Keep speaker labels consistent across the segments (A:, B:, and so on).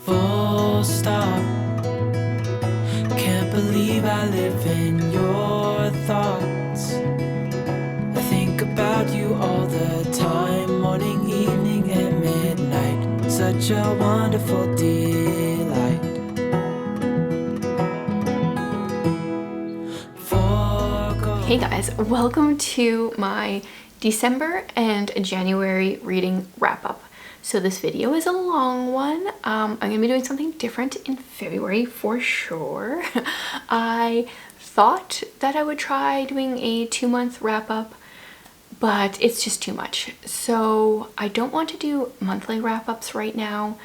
A: Full stop. Can't believe I live in your thoughts. I think about you all the time, morning, evening, and midnight. Such a wonderful delight.
B: Hey guys, welcome to my December and January reading wrap-up. So this video is a long one. I'm gonna be doing something different in February for sure. I thought that I would try doing a 2-month wrap-up, but it's just too much. So I don't want to do monthly wrap-ups right now.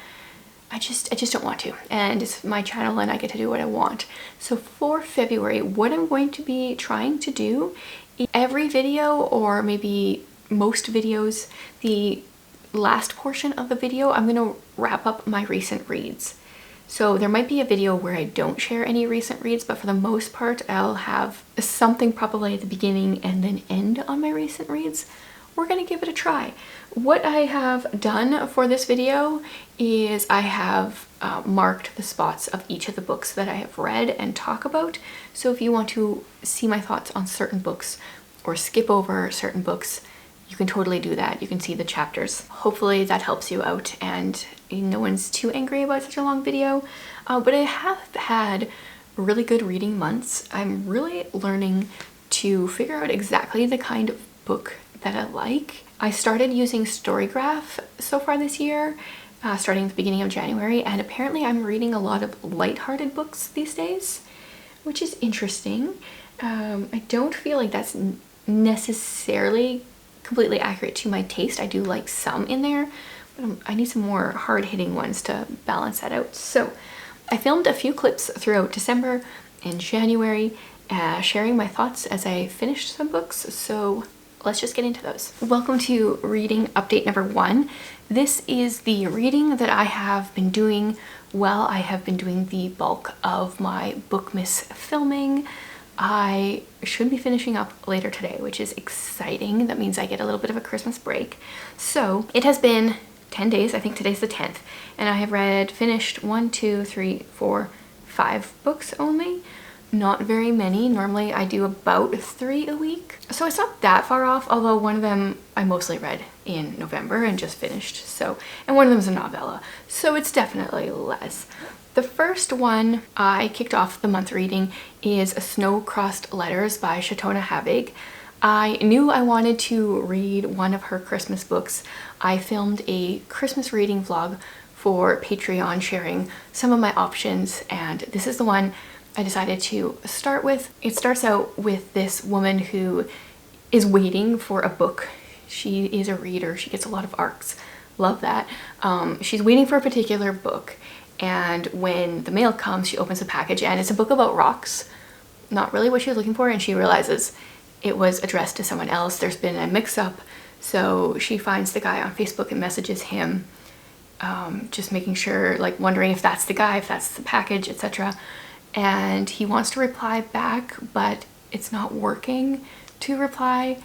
B: I just don't want to, and it's my channel and I get to do what I want. So for February, what I'm going to be trying to do, every video, or maybe most videos, the last portion of the video, I'm going to wrap up my recent reads. So there might be a video where I don't share any recent reads, but for the most part, I'll have something probably at the beginning and then end on my recent reads. We're gonna give it a try. What I have done for this video is I have marked the spots of each of the books that I have read and talk about. So if you want to see my thoughts on certain books or skip over certain books, you can totally do that. You can see the chapters. Hopefully that helps you out and no one's too angry about such a long video. But I have had really good reading months. I'm really learning to figure out exactly the kind of book that I like. I started using Storygraph so far this year, starting at the beginning of January, and apparently I'm reading a lot of lighthearted books these days, which is interesting. I don't feel like that's necessarily completely accurate to my taste. I do like some in there, but I need some more hard-hitting ones to balance that out. So I filmed a few clips throughout December and January, sharing my thoughts as I finished some books, so let's just get into those. Welcome to reading update number 1. This is the reading that I have been doing while I have been doing the bulk of my Bookmas filming. I should be finishing up later today, which is exciting. That means I get a little bit of a Christmas break. So it has been 10 days, I think today's the 10th, and I have finished 1, 2, 3, 4, 5 books only. Not very many. Normally I do about 3 a week. So it's not that far off, although one of them I mostly read in November and just finished. So, and one of them is a novella. So it's definitely less. The first one I kicked off the month reading is Snow-Crossed Letters by Shatona Havig. I knew I wanted to read one of her Christmas books. I filmed a Christmas reading vlog for Patreon sharing some of my options, and this is the one I decided to start with. It starts out with this woman who is waiting for a book. She is a reader. She gets a lot of arcs. Love that. She's waiting for a particular book, and when the mail comes, she opens the package and it's a book about rocks. Not really what she was looking for, and she realizes it was addressed to someone else. There's been a mix-up, so she finds the guy on Facebook and messages him, just making sure, like wondering if that's the guy, if that's the package, etc. And he wants to reply back, but it's not working to reply.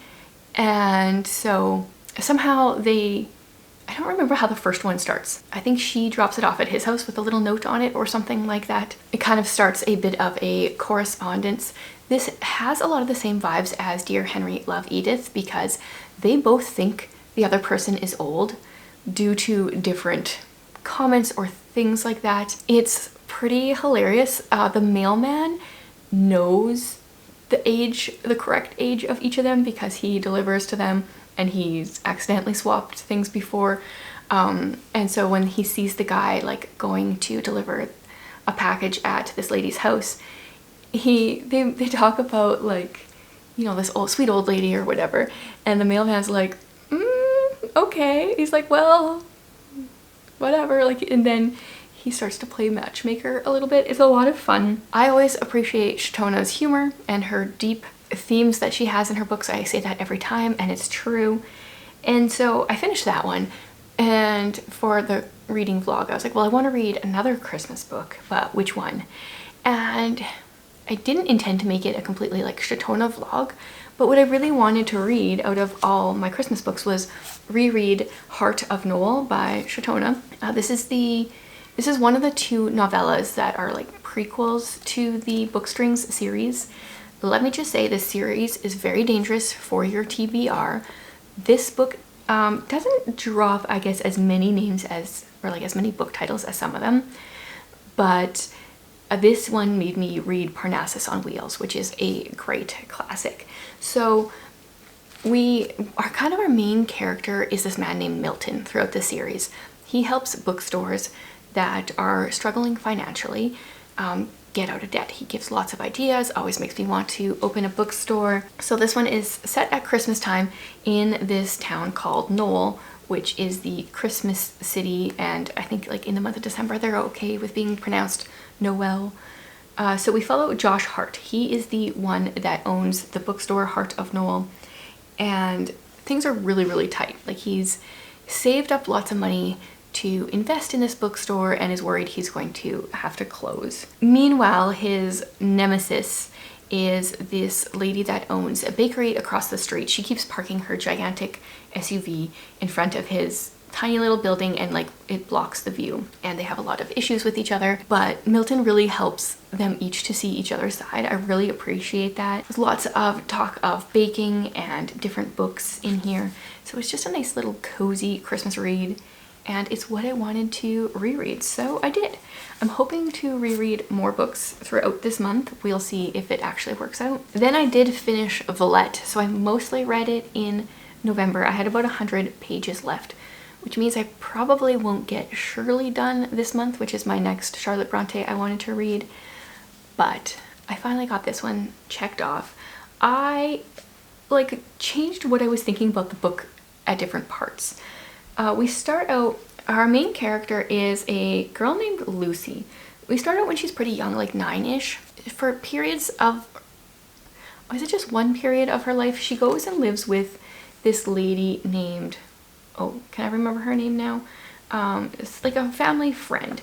B: And so somehow I don't remember how the first one starts. I think she drops it off at his house with a little note on it or something like that. It kind of starts a bit of a correspondence. This has a lot of the same vibes as Dear Henry, Love Edith, because they both think the other person is old due to different comments or things like that. It's pretty hilarious. The mailman knows the correct age of each of them because he delivers to them and he's accidentally swapped things before. And so when he sees the guy like going to deliver a package at this lady's house, they talk about, like, you know, this sweet old lady or whatever, and the mailman's like, okay. He's like, well, whatever, like, and then he starts to play matchmaker a little bit. It's a lot of fun. I always appreciate Shatona's humor and her deep themes that she has in her books. I say that every time, and it's true. And so I finished that one, and for the reading vlog I was like, well, I want to read another Christmas book, but which one? And I didn't intend to make it a completely like Shatona vlog, but what I really wanted to read out of all my Christmas books was reread Hart of Noel by Shatona. This is the This is one of the 2 novellas that are like prequels to the Bookstrings series. Let me just say, this series is very dangerous for your TBR. This book doesn't drop, I guess, as many names as, or like as many book titles as some of them, but this one made me read Parnassus on Wheels, which is a great classic. So our main character is this man named Milton throughout the series. He helps bookstores that are struggling financially get out of debt. He gives lots of ideas, always makes me want to open a bookstore. So this one is set at Christmas time in this town called Noel, which is the Christmas city, and I think like in the month of December they're okay with being pronounced Noel. So we follow Josh Hart. He is the one that owns the bookstore Hart of Noel, and things are really, really tight. Like, he's saved up lots of money to invest in this bookstore and is worried he's going to have to close. Meanwhile, his nemesis is this lady that owns a bakery across the street. She keeps parking her gigantic SUV in front of his tiny little building, and like it blocks the view, and they have a lot of issues with each other, but Milton really helps them each to see each other's side. I really appreciate that. There's lots of talk of baking and different books in here, so it's just a nice little cozy Christmas read, and it's what I wanted to reread, so I did. I'm hoping to reread more books throughout this month. We'll see if it actually works out. Then I did finish Villette, so I mostly read it in November. I had about 100 pages left, which means I probably won't get Shirley done this month, which is my next Charlotte Bronte I wanted to read, but I finally got this one checked off. I like changed what I was thinking about the book at different parts. We start out, our main character is a girl named Lucy. We start out when she's pretty young, like 9-ish. For periods of, is it just one period of her life? She goes and lives with this lady named, oh, can I remember her name now? It's like a family friend.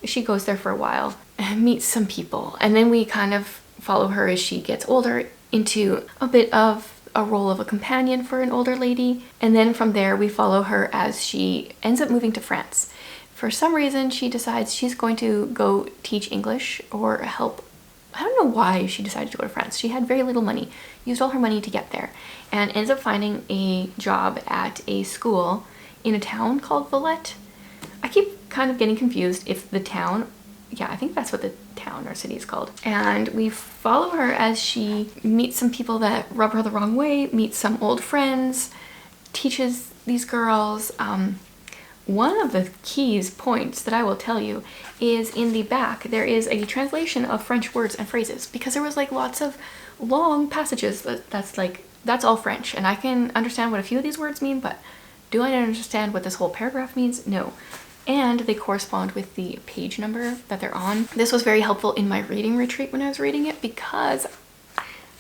B: She goes there for a while and meets some people, and then we kind of follow her as she gets older into a bit of a role of a companion for an older lady, and then from there we follow her as she ends up moving to France. For some reason she decides she's going to go teach English or help. I don't know why she decided to go to France. She had very little money, used all her money to get there, and ends up finding a job at a school in a town called Villette. I keep kind of getting confused if the town, yeah, I think that's what the town or city is called. And we follow her as she meets some people that rub her the wrong way, meets some old friends, teaches these girls. One of the keys points that I will tell you is in the back there is a translation of French words and phrases, because there was like lots of long passages that's all French, and I can understand what a few of these words mean, but do I understand what this whole paragraph means? No. And they correspond with the page number that they're on. This was very helpful in my reading retreat when I was reading it, because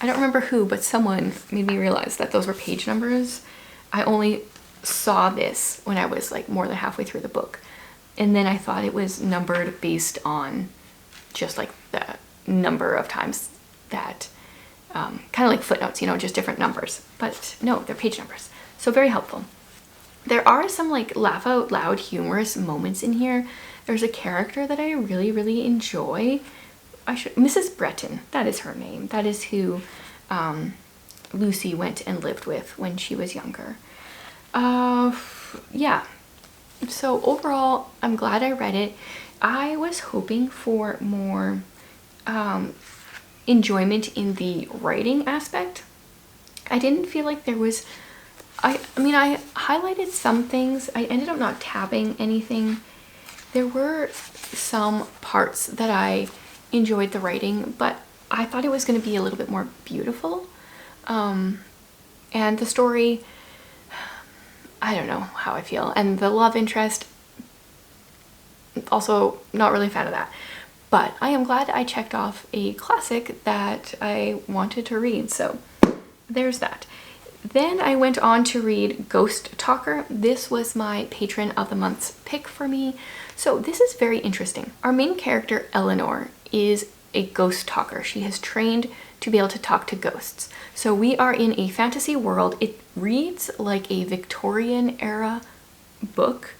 B: I don't remember who, but someone made me realize that those were page numbers. I only saw this when I was like more than halfway through the book, and then I thought it was numbered based on just like the number of times that kind of like footnotes, you know, just different numbers, but no, they're page numbers. So very helpful. There are some like laugh out loud humorous moments in here. There's a character that I really, really enjoy. Mrs. Breton, that is her name. That is who Lucy went and lived with when she was younger. Yeah, so overall I'm glad I read it. I was hoping for more enjoyment in the writing aspect. I didn't feel like there was, I mean I highlighted some things. I ended up not tabbing anything. There were some parts that I enjoyed the writing, but I thought it was going to be a little bit more beautiful, and the story, I don't know how I feel. And the love interest, also not really a fan of that. But I am glad I checked off a classic that I wanted to read, so there's that. Then I went on to read Ghost Talker. This was my Patron of the Month's pick for me. So this is very interesting. Our main character, Eleanor, is a ghost talker. She has trained to be able to talk to ghosts. So we are in a fantasy world. It reads like a Victorian era book,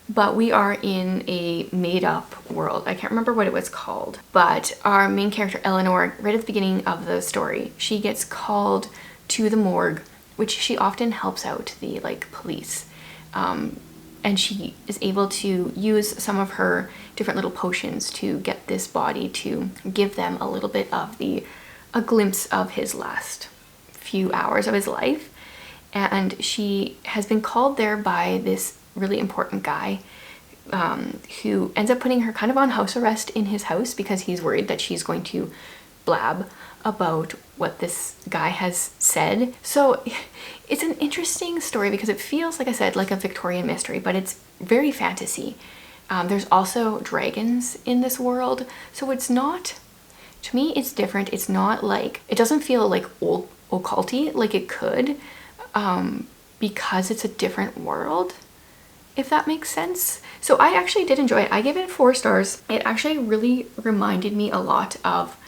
B: but we are in a made-up world. I can't remember what it was called, but our main character Eleanor, right at the beginning of the story, she gets called to the morgue, which she often helps out the like police, and she is able to use some of her different little potions to get this body to give them a little bit of a glimpse of his last few hours of his life. And she has been called there by this really important guy, who ends up putting her kind of on house arrest in his house because he's worried that she's going to blab about what this guy has said. So it's an interesting story because it feels, like I said, like a Victorian mystery, but it's very fantasy. There's also dragons in this world, so it's not, to me it's different. It's not like, it doesn't feel like old occulty like it could, because it's a different world, if that makes sense. So I actually did enjoy it. I gave it 4 stars. It actually really reminded me a lot of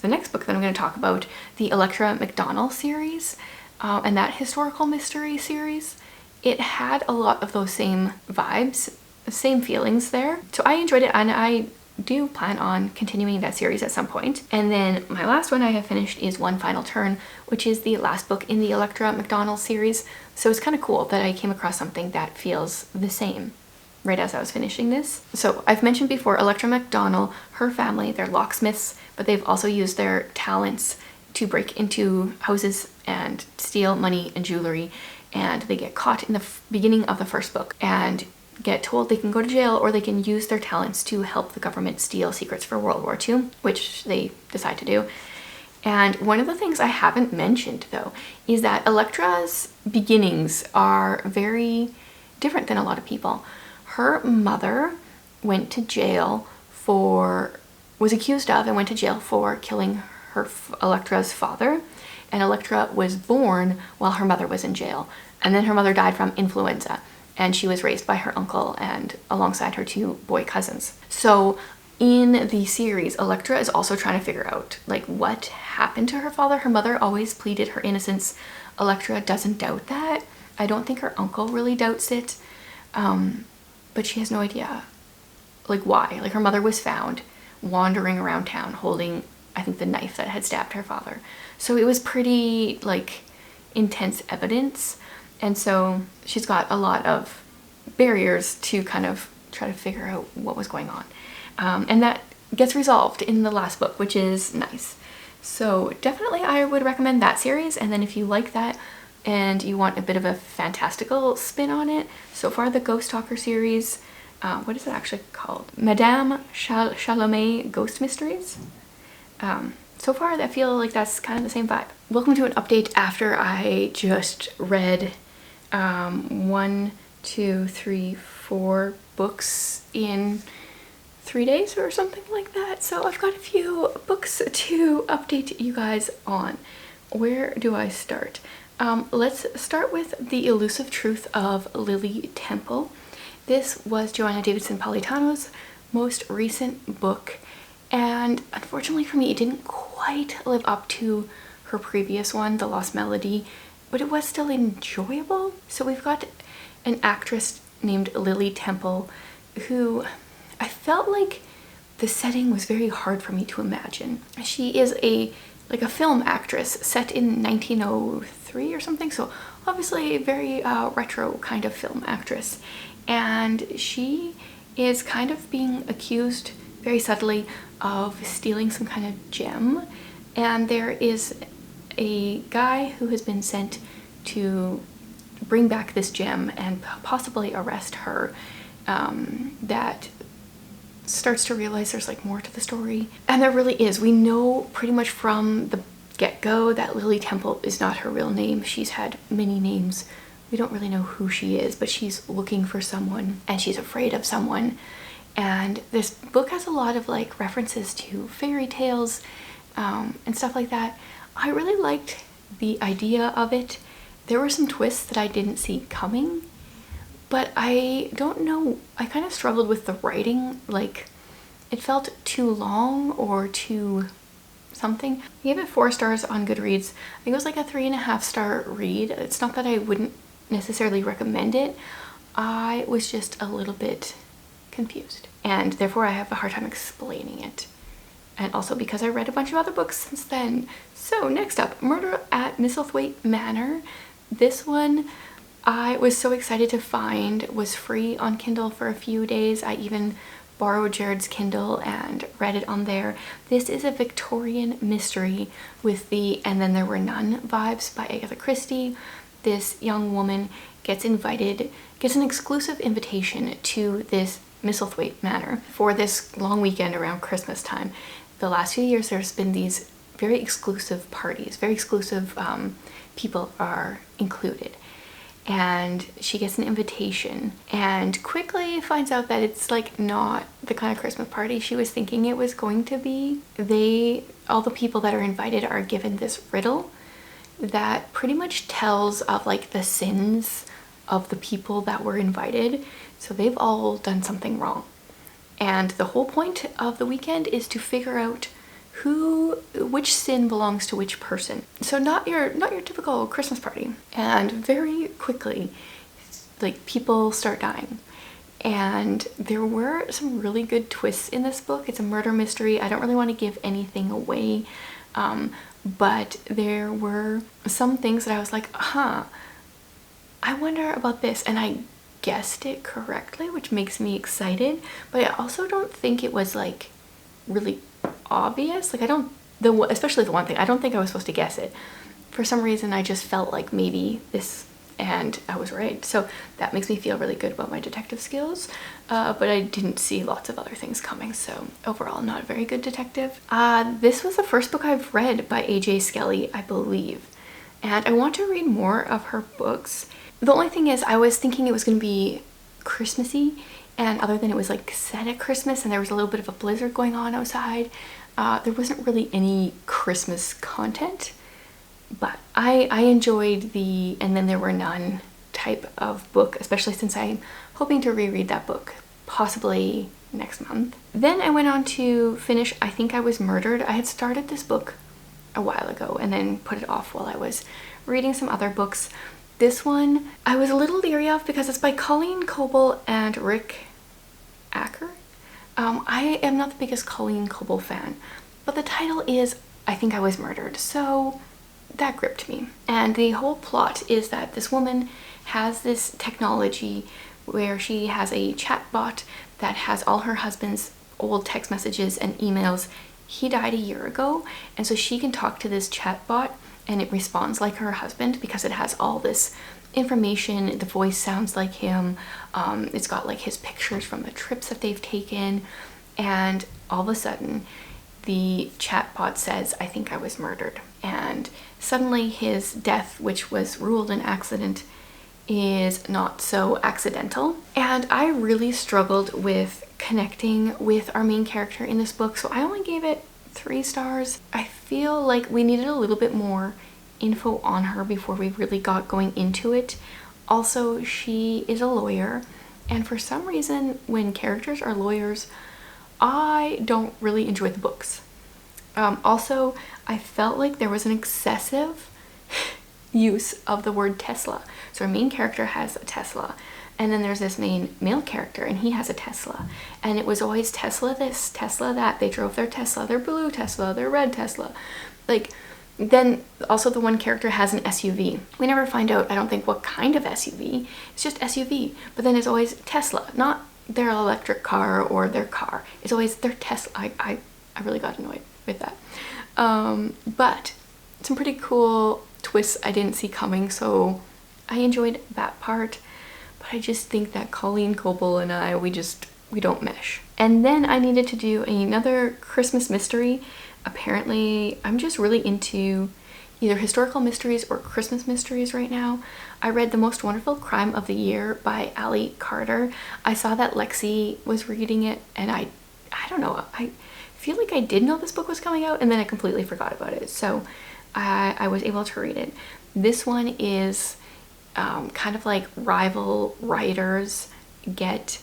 B: the next book that I'm going to talk about, the Electra McDonnell series, and that historical mystery series. It had a lot of those same vibes, the same feelings there. So I enjoyed it, and I do plan on continuing that series at some point. And then my last one I have finished is One Final Turn, which is the last book in the Electra McDonnell series. So it's kind of cool that I came across something that feels the same right as I was finishing this. So I've mentioned before, Electra McDonnell, her family, they're locksmiths, but they've also used their talents to break into houses and steal money and jewelry, and they get caught in the beginning of the first book and get told they can go to jail, or they can use their talents to help the government steal secrets for World War II, which they decide to do. And one of the things I haven't mentioned though is that Electra's beginnings are very different than a lot of people. Her mother went to jail was accused of and went to jail for killing Electra's father, and Electra was born while her mother was in jail, and then her mother died from influenza, and she was raised by her uncle and alongside her 2 boy cousins. So in the series, Electra is also trying to figure out like what happened to her father. Her mother always pleaded her innocence. Electra doesn't doubt that. I don't think her uncle really doubts it, but she has no idea like why. Like her mother was found wandering around town holding, I think, the knife that had stabbed her father. So it was pretty like intense evidence, and so she's got a lot of barriers to kind of try to figure out what was going on, and that gets resolved in the last book, which is nice. So definitely I would recommend that series. And then if you like that and you want a bit of a fantastical spin on it, so far the Ghost Talker series, what is it actually called? Madame Chalamet Ghost Mysteries. So far I feel like that's kind of the same vibe. Welcome to an update after I just read 1, 2, 3, 4 books in 3 days or something like that. So I've got a few books to update you guys on. Where do I start? Let's start with The Elusive Truth of Lily Temple. This was Joanna Davidson Politano's most recent book, and unfortunately for me it didn't quite live up to her previous one, The Lost Melody, but it was still enjoyable. So we've got an actress named Lily Temple who I felt like the setting was very hard for me to imagine. She is a film actress set in 1903 or something, so obviously a very retro kind of film actress. And she is kind of being accused very subtly of stealing some kind of gem, and there is a guy who has been sent to bring back this gem and possibly arrest her, that starts to realize there's like more to the story. And there really is. We know pretty much from the get-go that Lily Temple is not her real name. She's had many names. We don't really know who she is, but she's looking for someone and she's afraid of someone. And this book has a lot of like references to fairy tales and stuff like that. I really liked the idea of it. There were some twists that I didn't see coming, but I don't know, I kind of struggled with the writing. Like it felt too long or too something. I gave it 4 stars on Goodreads. I think it was like a 3.5 star read. It's not that I wouldn't necessarily recommend it. I was just a little bit confused, and therefore I have a hard time explaining it. And also because I read a bunch of other books since then. So next up, Murder at Mistlethwaite Manor. This one I was so excited to find, was free on Kindle for a few days. I even borrowed Jared's Kindle and read it on there. This is a Victorian mystery with the "And Then There Were None" vibes by Agatha Christie. This young woman gets an exclusive invitation to this Mistlethwaite Manor for this long weekend around Christmas time. The last few years there's been these very exclusive parties, very exclusive people are included. And she gets an invitation and quickly finds out that it's like not the kind of Christmas party she was thinking it was going to be. All the people that are invited are given this riddle that pretty much tells of like the sins of the people that were invited. So they've all done something wrong. And the whole point of the weekend is to figure out which sin belongs to which person. So not your typical Christmas party. And very quickly, like, people start dying. And there were some really good twists in this book. It's a murder mystery. I don't really want to give anything away. But there were some things that I was like, I wonder about this. And I guessed it correctly, which makes me excited. But I also don't think it was like really obvious. Like, especially the one thing, I don't think I was supposed to guess it. For some reason, I just felt like maybe this, and I was right. So that makes me feel really good about my detective skills. But I didn't see lots of other things coming. So overall, not a very good detective. This was the first book I've read by A.J. Skelly, I believe. And I want to read more of her books. The only thing is, I was thinking it was going to be Christmassy, and other than it was like set at Christmas and there was a little bit of a blizzard going on outside, there wasn't really any Christmas content. But I enjoyed the "And Then There Were None" type of book, especially since I'm hoping to reread that book possibly next month. Then I went on to finish I Think I Was Murdered. I had started this book a while ago and then put it off while I was reading some other books. This one I was a little leery of because it's by Colleen Coble and Rick Acker. I am not the biggest Colleen Coble fan, but the title is I Think I Was Murdered, so that gripped me. And the whole plot is that this woman has this technology where she has a chat bot that has all her husband's old text messages and emails. He died a year ago, and so she can talk to this chat bot and it responds like her husband because it has all this information. The voice sounds like him. It's got like his pictures from the trips that they've taken, and all of a sudden the chatbot says, "I think I was murdered," and suddenly his death, which was ruled an accident, is not so accidental. And I really struggled with connecting with our main character in this book, so I only gave it 3 stars. I feel like we needed a little bit more info on her before we really got going into it. Also, she is a lawyer, and for some reason when characters are lawyers, I don't really enjoy the books. Also, I felt like there was an excessive use of the word Tesla. So our main character has a Tesla, and then there's this main male character and he has a Tesla, and it was always Tesla this, Tesla that. They drove their Tesla, their blue Tesla, their red Tesla. Like, then also the one character has an SUV. We never find out, I don't think, what kind of SUV. It's just SUV, but then it's always Tesla, not their electric car or their car. It's always their Tesla. I really got annoyed with that. But some pretty cool twists I didn't see coming, so I enjoyed that part. But I just think that Colleen Coble and I, we don't mesh. And then I needed to do another Christmas mystery. Apparently, I'm just really into either historical mysteries or Christmas mysteries right now. I read The Most Wonderful Crime of the Year by Ali Carter. I saw that Lexi was reading it, and I don't know, I feel like I did know this book was coming out, and then I completely forgot about it. So I was able to read it. This one is kind of like rival writers get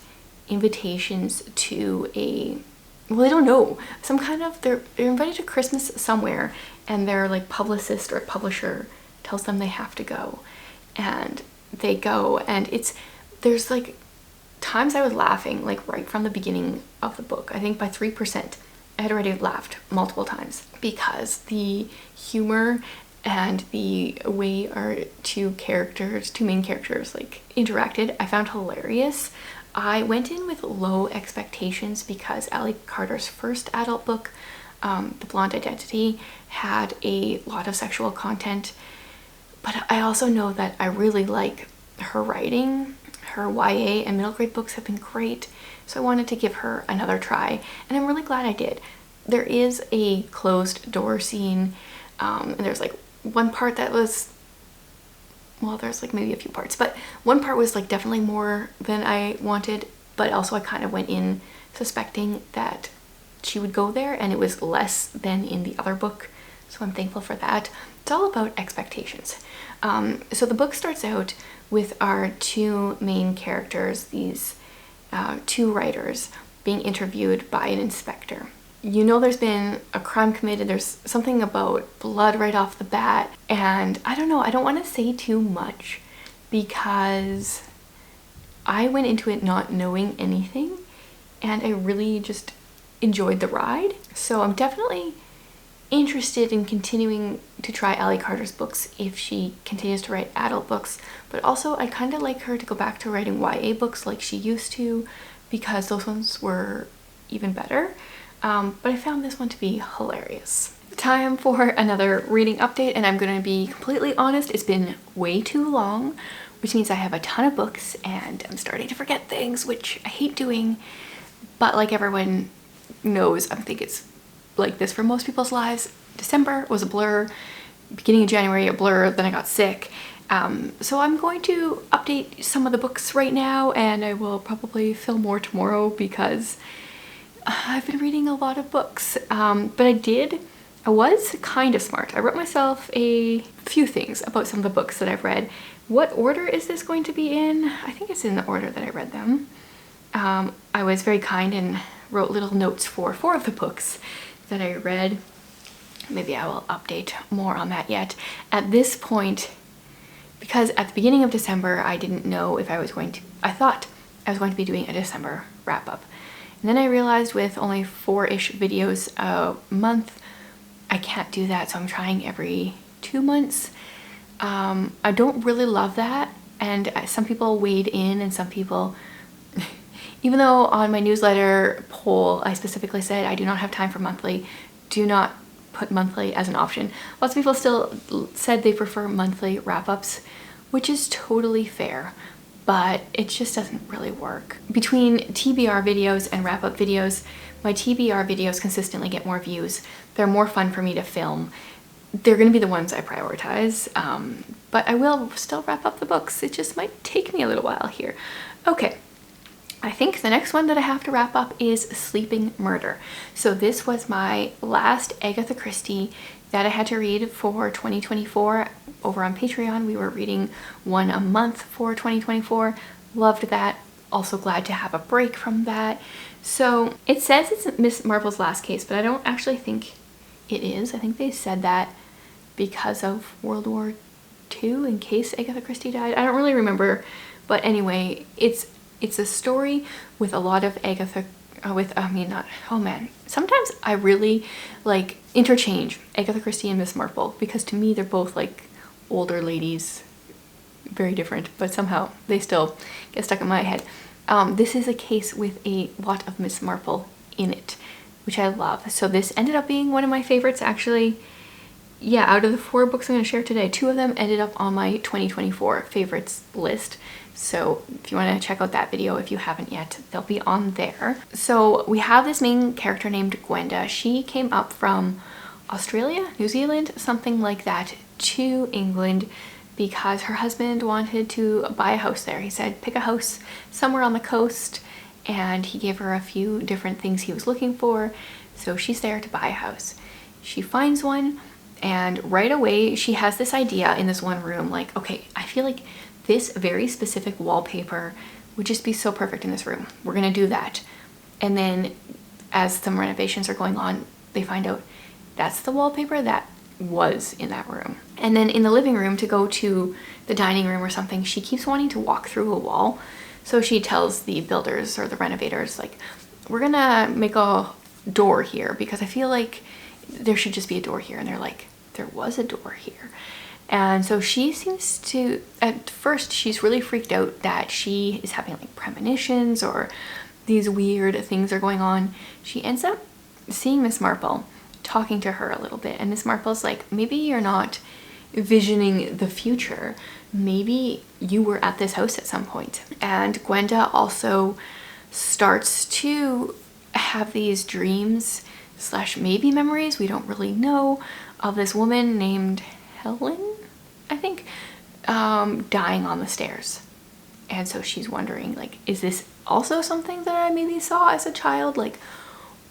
B: invitations to well, I don't know, some kind of, they're invited to Christmas somewhere, and their like publicist or publisher tells them they have to go, and they go, and it's there's like times I was laughing like right from the beginning of the book. I think by 3% I had already laughed multiple times because the humor and the way our two main characters like interacted, I found hilarious. I went in with low expectations because Ally Carter's first adult book, The Blonde Identity, had a lot of sexual content, but I also know that I really like her writing. Her YA and middle grade books have been great, so I wanted to give her another try, and I'm really glad I did. There is a closed door scene, and there's like one part that was, well, there's like maybe a few parts, but one part was like definitely more than I wanted, but also I kind of went in suspecting that she would go there, and it was less than in the other book, so I'm thankful for that. It's all about expectations. So the book starts out with our two main characters, these two writers, being interviewed by an inspector. You know there's been a crime committed, there's something about blood right off the bat, and I don't know, I don't want to say too much because I went into it not knowing anything, and I really just enjoyed the ride. So I'm definitely interested in continuing to try Ally Carter's books if she continues to write adult books, but also I kind of like her to go back to writing YA books like she used to, because those ones were even better. But I found this one to be hilarious. Time for another reading update, and I'm going to be completely honest, it's been way too long, which means I have a ton of books and I'm starting to forget things, which I hate doing, but like everyone knows, I think it's like this for most people's lives. December was a blur, beginning of January a blur, then I got sick. So I'm going to update some of the books right now, and I will probably film more tomorrow because I've been reading a lot of books. But I was kind of smart. I wrote myself a few things about some of the books that I've read. What order is this going to be in? I think it's in the order that I read them. I was very kind and wrote little notes for 4 of the books that I read. Maybe I will update more on that yet. At this point, because at the beginning of December, I didn't know if I thought I was going to be doing a December wrap up. And then I realized with only 4-ish videos a month, I can't do that. So I'm trying every 2 months. I don't really love that. And some people weighed in, and some people, even though on my newsletter poll, I specifically said I do not have time for monthly, do not put monthly as an option. Lots of people still said they prefer monthly wrap-ups, which is totally fair, but it just doesn't really work. Between TBR videos and wrap-up videos, my TBR videos consistently get more views. They're more fun for me to film. They're going to be the ones I prioritize, but I will still wrap up the books. It just might take me a little while here. Okay. I think the next one that I have to wrap up is Sleeping Murder. So this was my last Agatha Christie that I had to read for 2024. Over on Patreon, we were reading one a month for 2024. Loved that. Also glad to have a break from that. So it says it's Miss Marple's last case, but I don't actually think it is. I think they said that because of World War II, in case Agatha Christie died. I don't really remember, but anyway, it's a story with a lot of Agatha, sometimes I really like interchange Agatha Christie and Miss Marple, because to me they're both like older ladies, very different, but somehow they still get stuck in my head. This is a case with a lot of Miss Marple in it, which I love. So this ended up being one of my favorites, actually. Yeah, out of the 4 books I'm going to share today, 2 of them ended up on my 2024 favorites list. So if you want to check out that video, if you haven't yet, they'll be on there. So we have this main character named Gwenda. She came up from Australia, New Zealand, something like that, to England because her husband wanted to buy a house there. He said, pick a house somewhere on the coast, and he gave her a few different things he was looking for. So she's there to buy a house. She finds one, and right away she has this idea in this one room, like, okay, I feel like this very specific wallpaper would just be so perfect in this room. We're gonna do that. And then as some renovations are going on, they find out that's the wallpaper that was in that room. And then in the living room, to go to the dining room or something, she keeps wanting to walk through a wall. So she tells the builders or the renovators, like, we're gonna make a door here because I feel like there should just be a door here. And they're like, there was a door here. And so she seems to, at first she's really freaked out that she is having like premonitions or these weird things are going on. She ends up seeing Miss Marple, talking to her a little bit, and Miss Marple's like, maybe you're not visioning the future. Maybe you were at this house at some point. And Gwenda also starts to have these dreams slash maybe memories, we don't really know, of this woman named Helen, I think, dying on the stairs. And so she's wondering, like, is this also something that I maybe saw as a child? Like,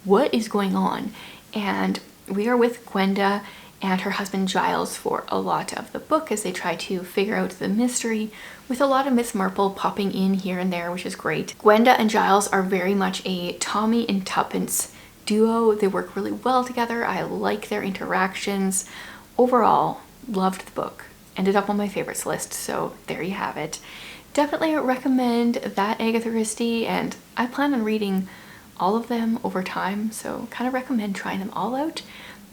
B: what is going on? And we are with Gwenda and her husband Giles for a lot of the book as they try to figure out the mystery, with a lot of Miss Marple popping in here and there, which is great. Gwenda and Giles are very much a Tommy and Tuppence duo. They work really well together. I like their interactions. Overall, loved the book. Ended up on my favorites list, so there you have it. Definitely recommend that Agatha Christie, and I plan on reading all of them over time, so kind of recommend trying them all out.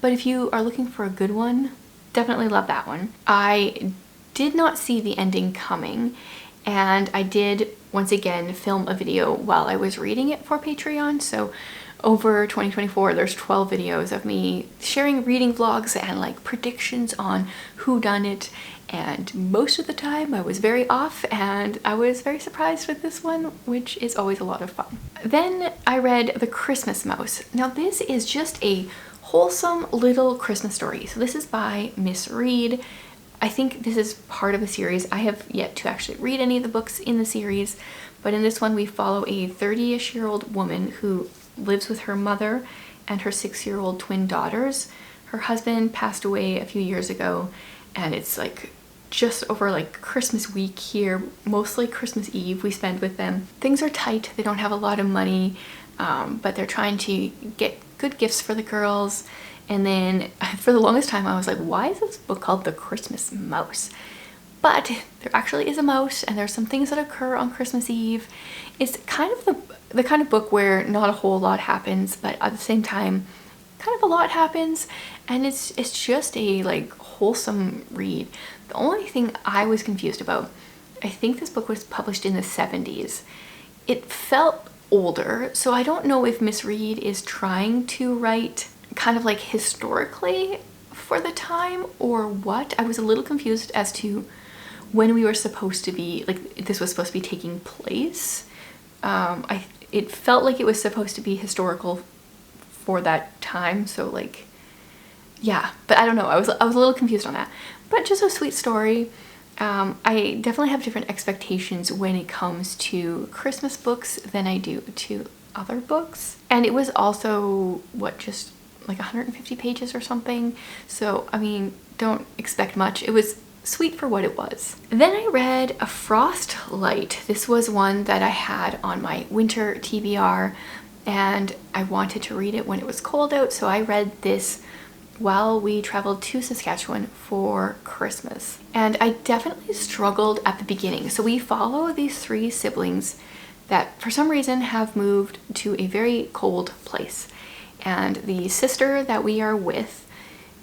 B: But if you are looking for a good one, definitely love that one. I did not see the ending coming, and I did once again film a video while I was reading it for Patreon. So over 2024, there's 12 videos of me sharing reading vlogs and like predictions on whodunit, and most of the time I was very off, and I was very surprised with this one, which is always a lot of fun. Then I read The Christmas Mouse. Now this is just a wholesome little Christmas story. So this is by Miss Reed. I think this is part of a series. I have yet to actually read any of the books in the series, but in this one we follow a 30-ish-year-old woman who lives with her mother and her 6-year-old twin daughters. Her husband passed away a few years ago, and it's like just over like Christmas week here, mostly Christmas Eve we spend with them. Things are tight, they don't have a lot of money, but they're trying to get good gifts for the girls. And then for the longest time I was like, why is this book called The Christmas Mouse? But there actually is a mouse, and there's some things that occur on Christmas Eve. It's kind of the kind of book where not a whole lot happens, but at the same time kind of a lot happens, and it's just a like wholesome read. The only thing I was confused about, I think this book was published in the 70s. It felt older, so I don't know if Miss Reed is trying to write kind of like historically for the time or what. I was a little confused as to when we were supposed to be, like, this was supposed to be taking place. It felt like it was supposed to be historical for that time, so like, yeah, but I don't know, I was a little confused on that. But just a sweet story. I definitely have different expectations when it comes to Christmas books than I do to other books. And it was also, what, just like 150 pages or something. So, I mean, don't expect much. It was sweet for what it was. Then I read A Frost Light. This was one that I had on my winter TBR, and I wanted to read it when it was cold out, so I read this while we traveled to Saskatchewan for Christmas. And I definitely struggled at the beginning. So we follow these 3 siblings that for some reason have moved to a very cold place. And the sister that we are with,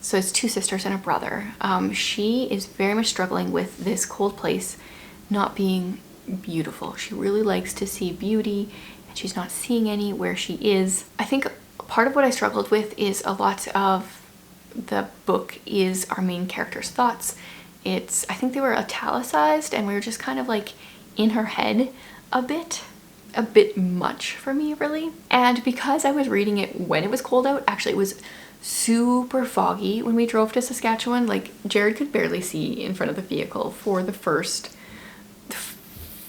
B: so it's 2 sisters and a brother, she is very much struggling with this cold place not being beautiful. She really likes to see beauty, and she's not seeing any where she is. I think part of what I struggled with is a lot of the book is our main character's thoughts. I think they were italicized, and we were just kind of like in her head a bit much for me, really. And because I was reading it when it was cold out, actually it was super foggy when we drove to Saskatchewan. Like, Jared could barely see in front of the vehicle for the first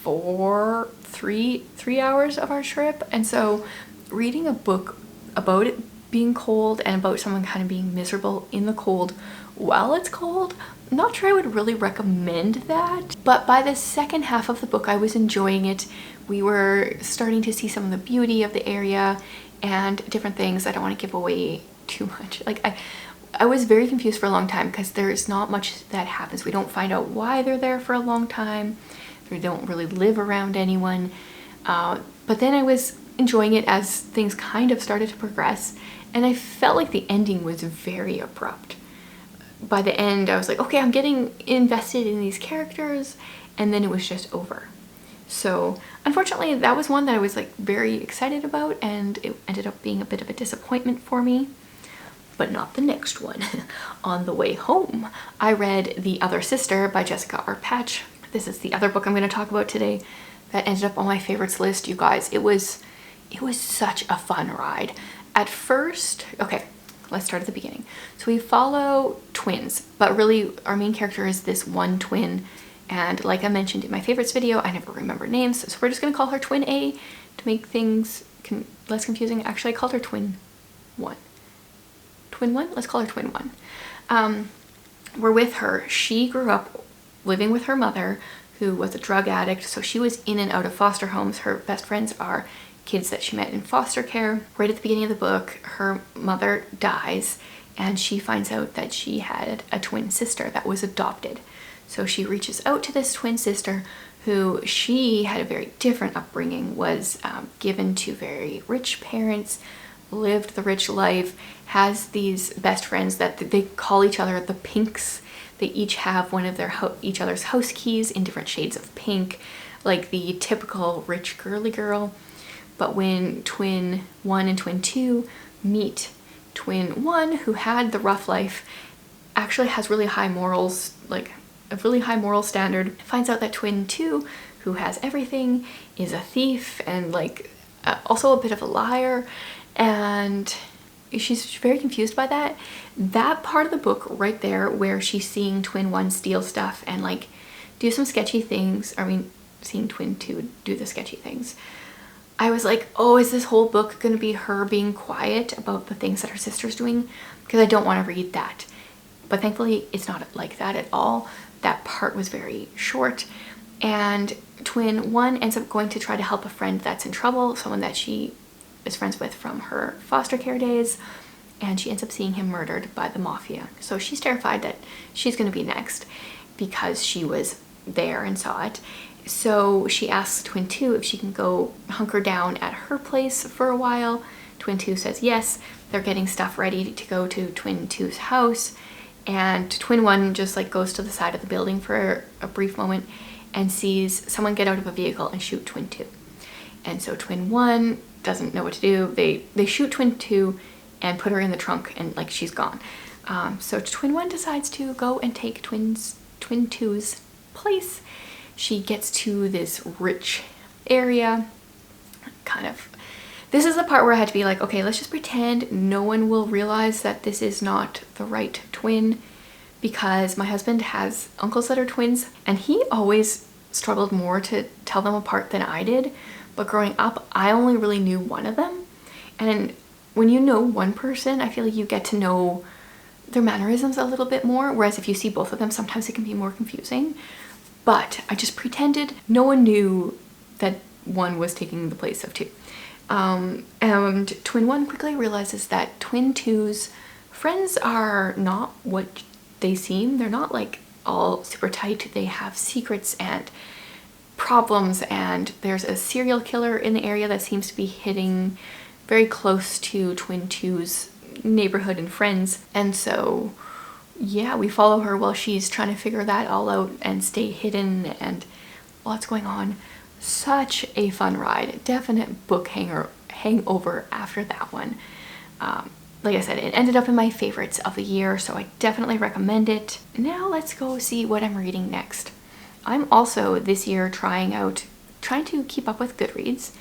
B: 3 hours of our trip. And so reading a book about it being cold and about someone kind of being miserable in the cold while it's cold, I'm not sure I would really recommend that. But by the second half of the book, I was enjoying it. We were starting to see some of the beauty of the area and different things. I don't want to give away too much. Like, I was very confused for a long time because there's not much that happens. We don't find out why they're there for a long time. They don't really live around anyone. But then I was enjoying it as things kind of started to progress, and I felt like the ending was very abrupt. By the end, I was like, okay, I'm getting invested in these characters, and then it was just over. So unfortunately, that was one that I was like very excited about, and it ended up being a bit of a disappointment for me. But not the next one. On the way home, I read The Other Sister by Jessica R. Patch. This is the other book I'm going to talk about today that ended up on my favorites list. You guys, it was such a fun ride. At first, okay, let's start at the beginning. So we follow twins, but really our main character is this one twin. And like I mentioned in my favorites video, I never remember names, so we're just going to call her Twin A to make things less confusing. Actually, I called her Twin 1. Twin 1? Let's call her Twin 1. We're with her. She grew up living with her mother, who was a drug addict, so she was in and out of foster homes. Her best friends are kids that she met in foster care. Right at the beginning of the book, her mother dies, and she finds out that she had a twin sister that was adopted. So she reaches out to this twin sister, who she had a very different upbringing, was given to very rich parents, lived the rich life, has these best friends that they call each other the Pinks. They each have one of their each other's house keys in different shades of pink, like the typical rich girly girl. But when Twin 1 and Twin 2 meet, Twin 1, who had the rough life, actually has really high morals, like a really high moral standard, finds out that Twin 2, who has everything, is a thief and like also a bit of a liar, and she's very confused by that. That part of the book right there, where she's seeing Twin 1 steal stuff and like do some sketchy things, I mean seeing Twin 2 do the sketchy things, I was like, oh, is this whole book going to be her being quiet about the things that her sister's doing? Because I don't want to read that. But thankfully it's not like that at all. That part was very short, and Twin 1 ends up going to try to help a friend that's in trouble, someone that she is friends with from her foster care days, and she ends up seeing him murdered by the mafia. So she's terrified that she's going to be next because she was there and saw it. So she asks Twin 2 if she can go hunker down at her place for a while. Twin 2 says yes. They're getting stuff ready to go to Twin 2's house, and Twin 1 just like goes to the side of the building for a brief moment and sees someone get out of a vehicle and shoot Twin 2. And so Twin 1 doesn't know what to do. They shoot Twin 2 and put her in the trunk, and like she's gone. So Twin 1 decides to go and take Twin 2's place. She gets to this rich area, kind of. This is the part where I had to be like, okay, let's just pretend no one will realize that this is not the right twin, because my husband has uncles that are twins, and he always struggled more to tell them apart than I did. But growing up, I only really knew one of them. And when you know one person, I feel like you get to know their mannerisms a little bit more. Whereas if you see both of them, sometimes it can be more confusing. But I just pretended no one knew that one was taking the place of two. And Twin 1 quickly realizes that Twin 2's friends are not what they seem. They're not like all super tight. They have secrets and problems, and there's a serial killer in the area that seems to be hitting very close to Twin 2's neighborhood and friends. And so yeah, we follow her while she's trying to figure that all out and stay hidden, and lots going on. Such a fun ride. Definite book hangover after that one. Like I said, it ended up in my favorites of the year, so I definitely recommend it. Now let's go see what I'm reading next. I'm also this year trying to keep up with Goodreads,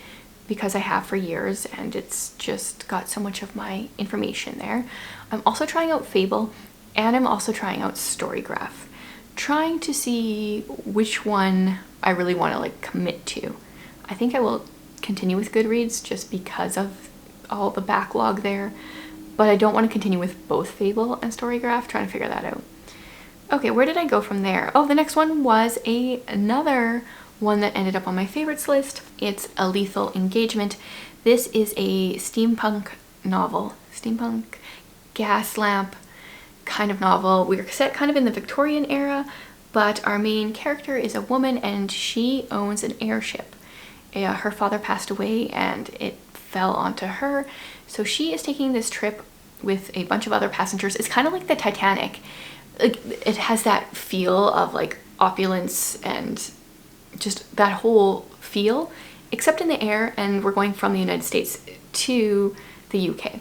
B: because I have for years and it's just got so much of my information there. I'm also trying out Fable, and I'm also trying out Storygraph, trying to see which one I really want to like commit to. I think I will continue with Goodreads just because of all the backlog there, but I don't want to continue with both Fable and Storygraph, trying to figure that out. Okay, where did I go from there? Oh, the next one was another one that ended up on my favorites list. It's A Lethal Engagement. This is a steampunk novel, steampunk gas lamp kind of novel. We're set kind of in the Victorian era, But our main character is a woman and she owns an airship. Her father passed away and it fell onto her. So she is taking this trip with a bunch of other passengers. It's kind of like the Titanic. Like, it has that feel of like opulence and just that whole feel, except in the air, and we're going from the United States to the UK.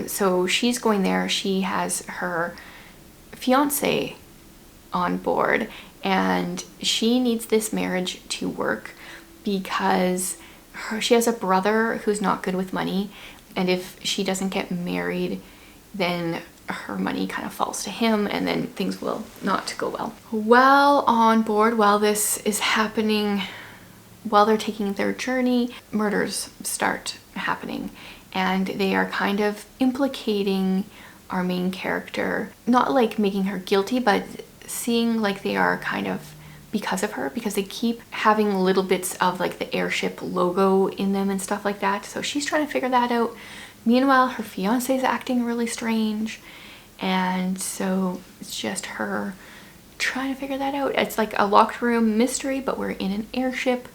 B: So she's going there. She has her fiance on board and she needs this marriage to work because she has a brother who's not good with money, and if she doesn't get married, then her money kind of falls to him and then things will not go well. While on board, while this is happening, while they're taking their journey, murders start happening and they are kind of implicating our main character, not like making her guilty, but seeing like they are kind of because of her, because they keep having little bits of like the airship logo in them and stuff like that. So she's trying to figure that out. Meanwhile, her fiance is acting really strange, and so it's just her trying to figure that out. It's like a locked room mystery, but we're in an airship.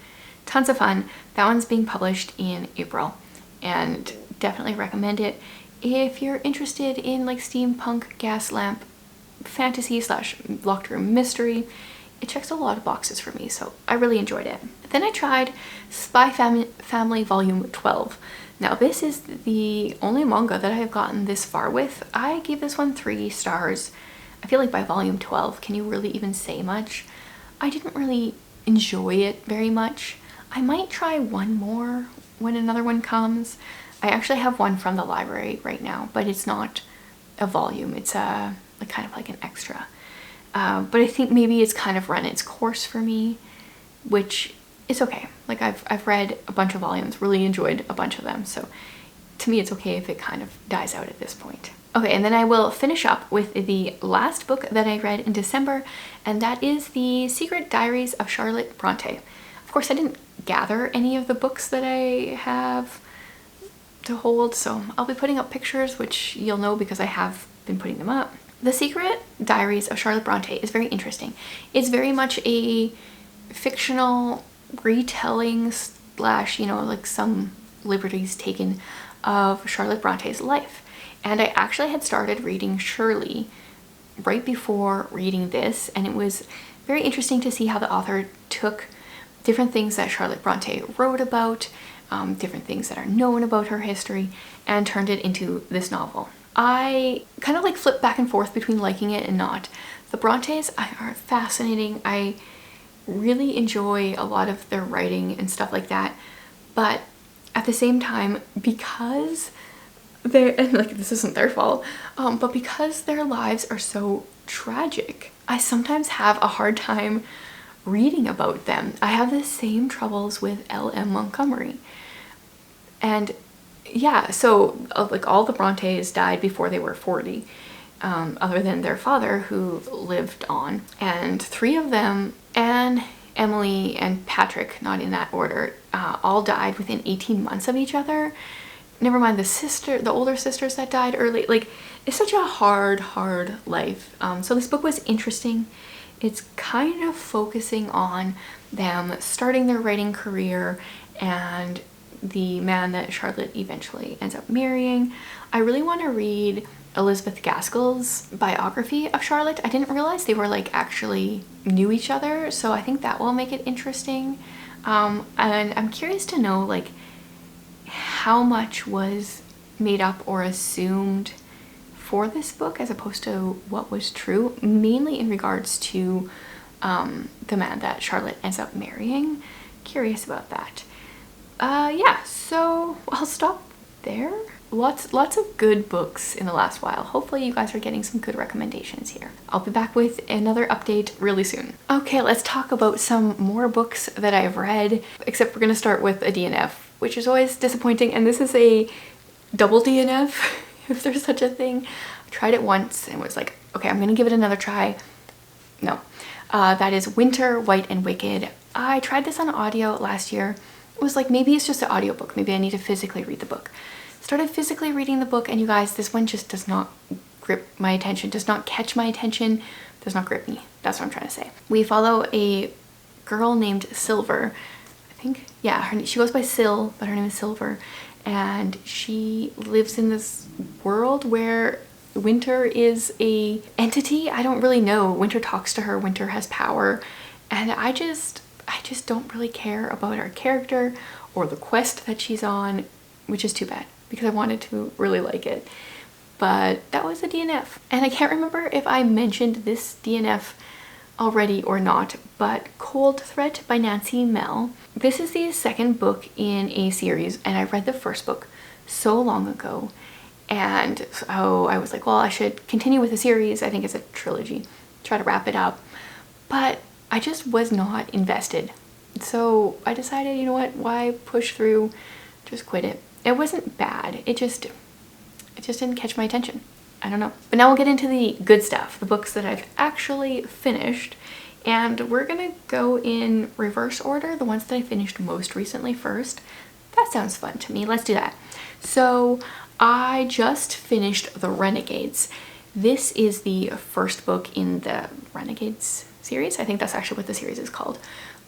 B: Tons of fun. That one's being published in April, and definitely recommend it if you're interested in like steampunk gas lamp fantasy / locked room mystery. It checks a lot of boxes for me, so I really enjoyed it. Then I tried SpyxFamily Volume 12. Now this is the only manga that I have gotten this far with. I gave this one 3 stars. I feel like by volume 12, can you really even say much? I didn't really enjoy it very much. I might try one more when another one comes. I actually have one from the library right now, but it's not a volume. It's a kind of like an extra. But I think maybe it's kind of run its course for me, which is okay. Like I've read a bunch of volumes, really enjoyed a bunch of them. So to me, it's okay if it kind of dies out at this point. Okay, and then I will finish up with the last book that I read in December, and that is The Secret Diaries of Charlotte Bronte. Of course, I didn't gather any of the books that I have to hold, so I'll be putting up pictures, which you'll know because I have been putting them up. The Secret Diaries of Charlotte Bronte is very interesting. It's very much a fictional retelling / like some liberties taken of Charlotte Bronte's life. And I actually had started reading Shirley right before reading this, and it was very interesting to see how the author took different things that Charlotte Bronte wrote about, different things that are known about her history, and turned it into this novel. I kind of like flip back and forth between liking it and not. The Brontes are fascinating. I really enjoy a lot of their writing and stuff like that, but at the same time, because and like this isn't their fault, but because their lives are so tragic, I sometimes have a hard time reading about them. I have the same troubles with L.M. Montgomery. And yeah, so like all the Brontes died before they were 40, other than their father who lived on. And 3 of them, Anne, Emily, and Patrick, not in that order, all died within 18 months of each other. Never mind the older sisters that died early. Like, it's such a hard life. So this book was interesting. It's kind of focusing on them starting their writing career and the man that Charlotte eventually ends up marrying. I really want to read Elizabeth Gaskell's biography of Charlotte. I didn't realize they were like actually knew each other, so I think that will make it interesting. And I'm curious to know like how much was made up or assumed for this book as opposed to what was true, mainly in regards to the man that Charlotte ends up marrying. Curious about that. Yeah, so I'll stop there. Lots of good books in the last while. Hopefully you guys are getting some good recommendations here. I'll be back with another update really soon. Okay, let's talk about some more books that I've read, except we're gonna start with a DNF, which is always disappointing, and this is a double DNF, if there's such a thing. I tried it once and was like, okay, I'm gonna give it another try. No. That is Winter, White and Wicked. I tried this on audio last year. It was like, maybe it's just an audiobook. Maybe I need to physically read the book. Started physically reading the book, and you guys, this one just does not grip my attention, does not catch my attention. does not grip me. That's what I'm trying to say. We follow a girl named Silver. I think, yeah, she goes by Sil, but her name is Silver. And she lives in this world where Winter is a entity. I don't really know. Winter talks to her. Winter has power. And I just don't really care about her character or the quest that she's on, which is too bad because I wanted to really like it. But that was a DNF. And I can't remember if I mentioned this DNF already or not, but Cold Threat by Nancy Mell. This is the second book in a series, and I read the first book so long ago. And so I was like, well, I should continue with the series. I think it's a trilogy. Try to wrap it up. But I just was not invested. So I decided, you know what, why push through? Just quit it. It wasn't bad. It just didn't catch my attention. I don't know. But now we'll get into the good stuff, the books that I've actually finished. And we're gonna go in reverse order, the ones that I finished most recently first. That sounds fun to me. Let's do that. So I just finished The Renegades. This is the first book in the Renegades series. I think that's actually what the series is called.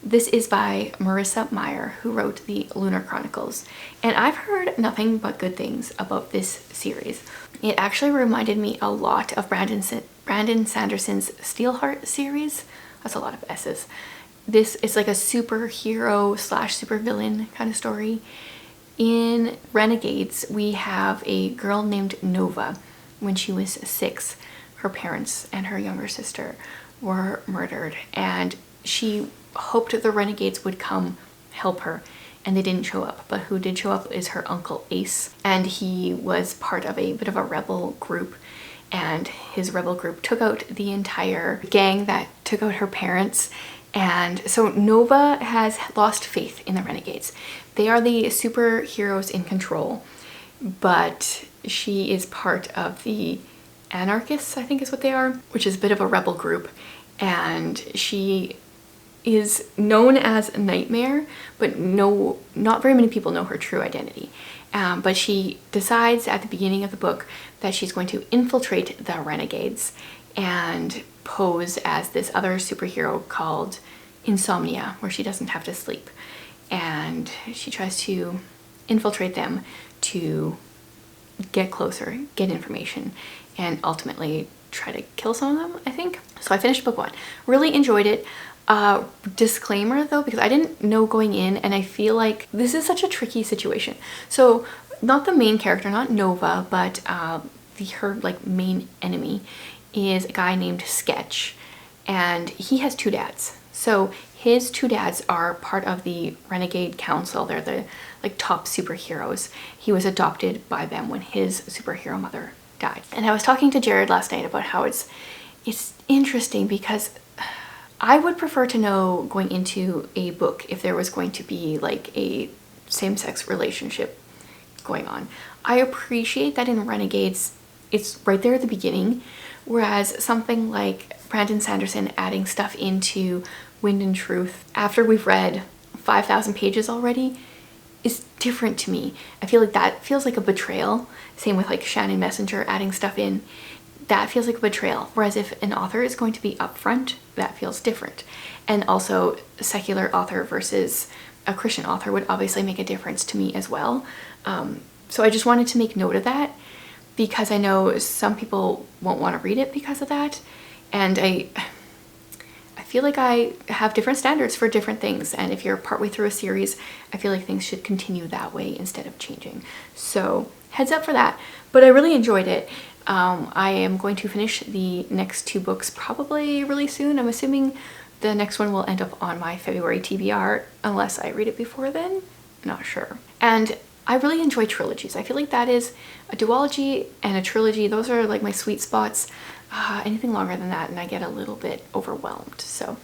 B: This is by Marissa Meyer, who wrote the Lunar Chronicles. And I've heard nothing but good things about this series. It actually reminded me a lot of Brandon Sanderson's Steelheart series. That's a lot of S's. This is like a superhero slash supervillain kind of story. In Renegades, we have a girl named Nova. When she was 6, her parents and her younger sister were murdered, and she hoped the Renegades would come help her, and they didn't show up. But who did show up is her uncle Ace, and he was part of a bit of a rebel group, and his rebel group took out the entire gang that took out her parents. And so Nova has lost faith in the Renegades. They are the superheroes in control, but she is part of the anarchists, I think is what they are, which is a bit of a rebel group. And she is known as Nightmare, but not very many people know her true identity. But she decides at the beginning of the book that she's going to infiltrate the Renegades and pose as this other superhero called Insomnia, where she doesn't have to sleep. And she tries to infiltrate them to get closer, get information, and ultimately try to kill some of them, I think. So I finished book 1. Really enjoyed it. Disclaimer though, because I didn't know going in, and I feel like this is such a tricky situation. So not the main character, not Nova, but her like main enemy is a guy named Sketch, and he has 2 dads. So his 2 dads are part of the Renegade Council. They're the like top superheroes. He was adopted by them when his superhero mother died. And I was talking to Jared last night about how it's interesting, because I would prefer to know going into a book if there was going to be like a same-sex relationship going on. I appreciate that in Renegades it's right there at the beginning, whereas something like Brandon Sanderson adding stuff into Wind and Truth after we've read 5,000 pages already is different to me. I feel like that feels like a betrayal. Same with like Shannon Messenger adding stuff in. That feels like a betrayal. Whereas if an author is going to be upfront, that feels different. And also secular author versus a Christian author would obviously make a difference to me as well. So I just wanted to make note of that, because I know some people won't want to read it because of that. And I feel like I have different standards for different things, and if you're partway through a series, I feel like things should continue that way instead of changing. So heads up for that. But I really enjoyed it. I am going to finish the next 2 books probably really soon. I'm assuming the next one will end up on my February TBR unless I read it before then. Not sure. And I really enjoy trilogies. I feel like that is a duology and a trilogy. Those are like my sweet spots. Anything longer than that and I get a little bit overwhelmed. So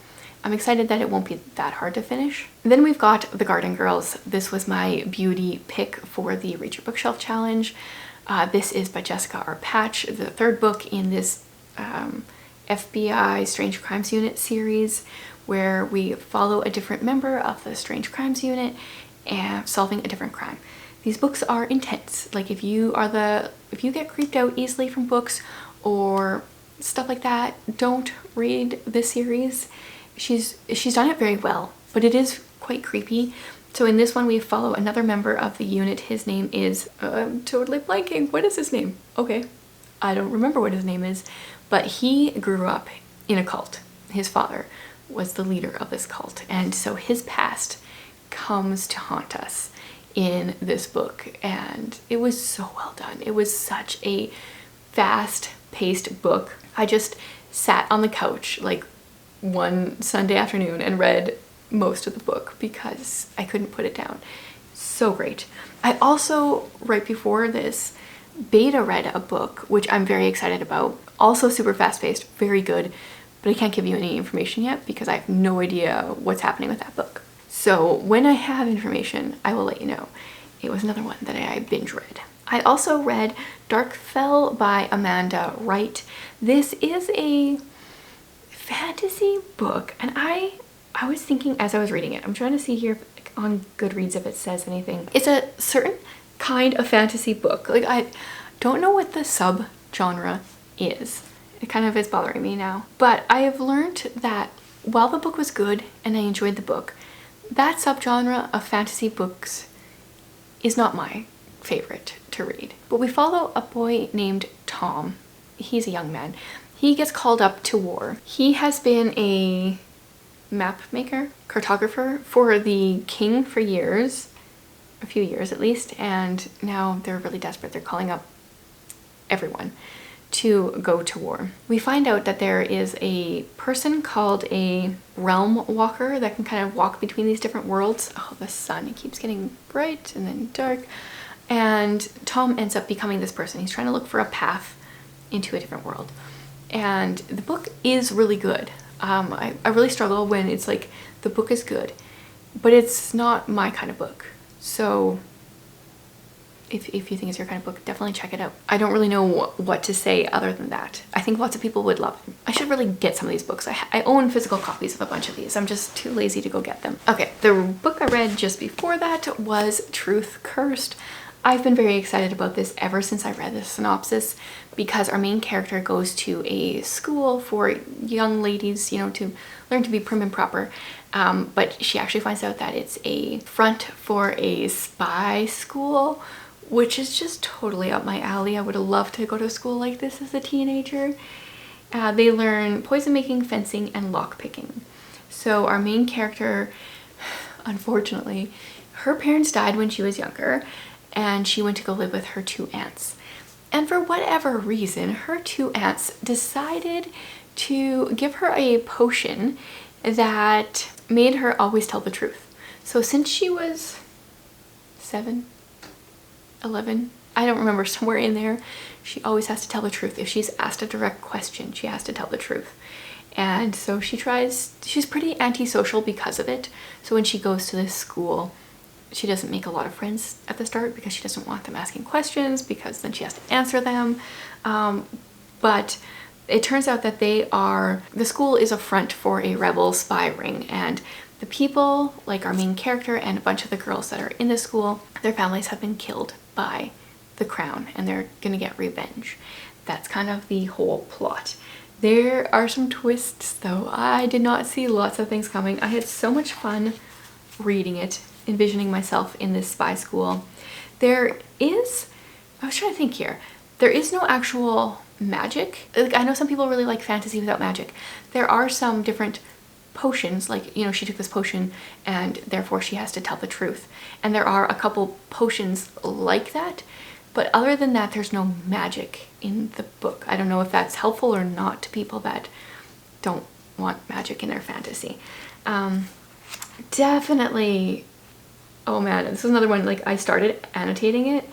B: I'm excited that it won't be that hard to finish. And then we've got The Garden Girls. This was my beauty pick for the Read Your Bookshelf challenge. This is by Jessica R. Patch, the 3rd book in this FBI Strange Crimes Unit series, where we follow a different member of the Strange Crimes Unit and solving a different crime. These books are intense. Like if you get creeped out easily from books, or stuff like that, don't read this series. She's done it very well, but it is quite creepy. So in this one, we follow another member of the unit. His name is, I'm totally blanking. What is his name? Okay, I don't remember what his name is, but he grew up in a cult. His father was the leader of this cult, and so his past comes to haunt us in this book, and it was so well done. It was such a fast-paced book. I just sat on the couch like one Sunday afternoon and read most of the book because I couldn't put it down. So great. I also, right before this, beta read a book, which I'm very excited about. Also super fast-paced, very good, but I can't give you any information yet because I have no idea what's happening with that book. So when I have information, I will let you know. It was another one that I binge read. I also read Darkfell by Amanda Wright. This is a fantasy book, and I was thinking as I was reading it, I'm trying to see here on Goodreads if it says anything. It's a certain kind of fantasy book. Like, I don't know what the sub-genre is. It kind of is bothering me now. But I have learned that while the book was good and I enjoyed the book, that subgenre of fantasy books is not my favorite to read. But we follow a boy named Tom. He's a young man. He gets called up to war. He has been a map maker, cartographer for the king for years, a few years at least, and now they're really desperate. They're calling up everyone to go to war. We find out that there is a person called a realm walker that can kind of walk between these different worlds. Oh, the sun, it keeps getting bright and then dark. And Tom ends up becoming this person. He's trying to look for a path into a different world. And the book is really good. I really struggle when it's like the book is good, but it's not my kind of book. So if you think it's your kind of book, definitely check it out. I don't really know what to say other than that. I think lots of people would love it. I should really get some of these books. I own physical copies of a bunch of these. I'm just too lazy to go get them. Okay, the book I read just before that was Truth Cursed. I've been very excited about this ever since I read the synopsis because our main character goes to a school for young ladies, you know, to learn to be prim and proper. But she actually finds out that it's a front for a spy school, which is just totally up my alley. I would have loved to go to school like this as a teenager. They learn poison making, fencing, and lock picking. So our main character, unfortunately, her parents died when she was younger, and she went to go live with her two aunts. And for whatever reason, her two aunts decided to give her a potion that made her always tell the truth. So since she was 7, 11, I don't remember, somewhere in there, she always has to tell the truth. If she's asked a direct question, she has to tell the truth. And so she's pretty antisocial because of it. So when she goes to this school, she doesn't make a lot of friends at the start because she doesn't want them asking questions because then she has to answer them. But it turns out that the school is a front for a rebel spy ring, and the people, like our main character and a bunch of the girls that are in the school, their families have been killed by the crown and they're gonna get revenge. That's kind of the whole plot. There are some twists though. I did not see lots of things coming. I had so much fun reading it, envisioning myself in this spy school. I was trying to think here, there is no actual magic. Like, I know some people really like fantasy without magic. There are some different potions, like, you know, she took this potion and therefore she has to tell the truth. And there are a couple potions like that, but other than that, there's no magic in the book. I don't know if that's helpful or not to people that don't want magic in their fantasy. Definitely, oh man, this is another one, like, I started annotating it.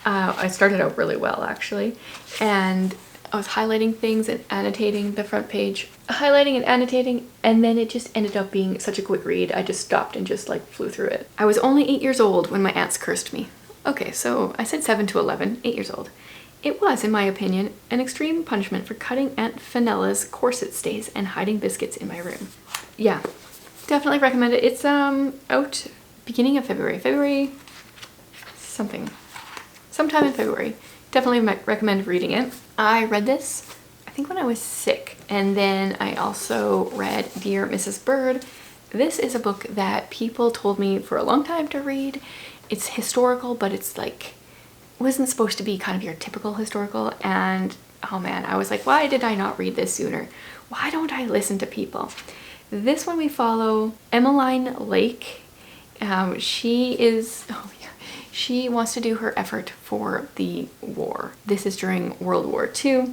B: I started out really well actually, and I was highlighting things and annotating the front page, highlighting and annotating, and then it just ended up being such a quick read. I just stopped and just like flew through it. I was only 8 years old when my aunts cursed me. Okay, so I said 7 to 11, 8 years old. It was, in my opinion, an extreme punishment for cutting Aunt Fenella's corset stays and hiding biscuits in my room. Yeah, definitely recommend it. It's out beginning of February sometime in February. Definitely recommend reading it. I read this, I think when I was sick. And then I also read Dear Mrs. Bird. This is a book that people told me for a long time to read. It's historical, but it's like, wasn't supposed to be kind of your typical historical. And oh man, I was like, why did I not read this sooner? Why don't I listen to people? This one we follow Emmeline Lake. She wants to do her effort for the war. This is during World War II,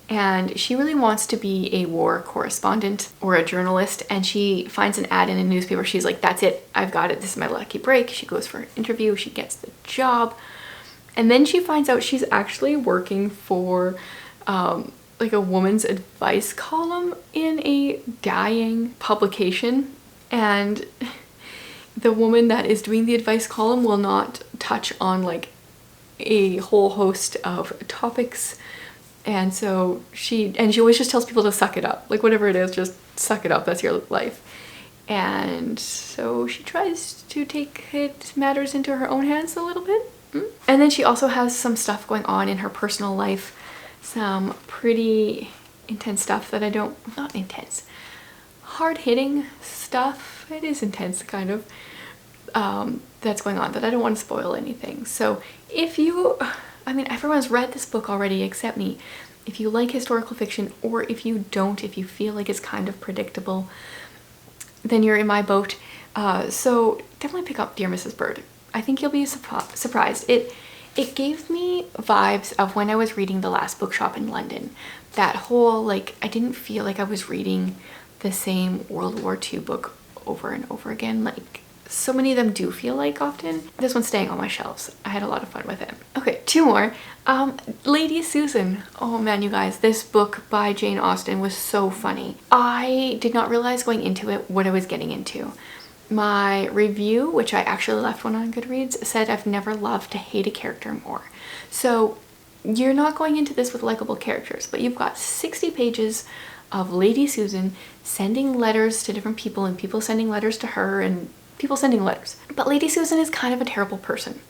B: and she really wants to be a war correspondent or a journalist, and she finds an ad in a newspaper. She's like, that's it, I've got it, this is my lucky break. She goes for an interview, she gets the job, and then she finds out she's actually working for like a woman's advice column in a dying publication, and the woman that is doing the advice column will not touch on like a whole host of topics, and so she always just tells people to suck it up, like whatever it is, just suck it up, that's your life. And so she tries to take matters into her own hands a little bit. And then she also has some stuff going on in her personal life, some pretty intense stuff that not intense, hard-hitting stuff. It is intense, kind of, that's going on, but I don't want to spoil anything. So if you, everyone's read this book already except me. If you like historical fiction, or if you don't, if you feel like it's kind of predictable, then you're in my boat. So definitely pick up Dear Mrs. Bird. I think you'll be surprised. It gave me vibes of when I was reading The Last Bookshop in London. That whole, like, I didn't feel like I was reading the same World War II book over and over again, like so many of them do feel like often. This one's staying on my shelves. I had a lot of fun with it. Okay, two more. Lady Susan. Oh man, you guys, this book by Jane Austen was so funny. I did not realize going into it what I was getting into. My review, which I actually left one on Goodreads, said I've never loved to hate a character more. So you're not going into this with likable characters, but you've got 60 pages of Lady Susan sending letters to different people, and people sending letters to her, and people sending letters. But Lady Susan is kind of a terrible person.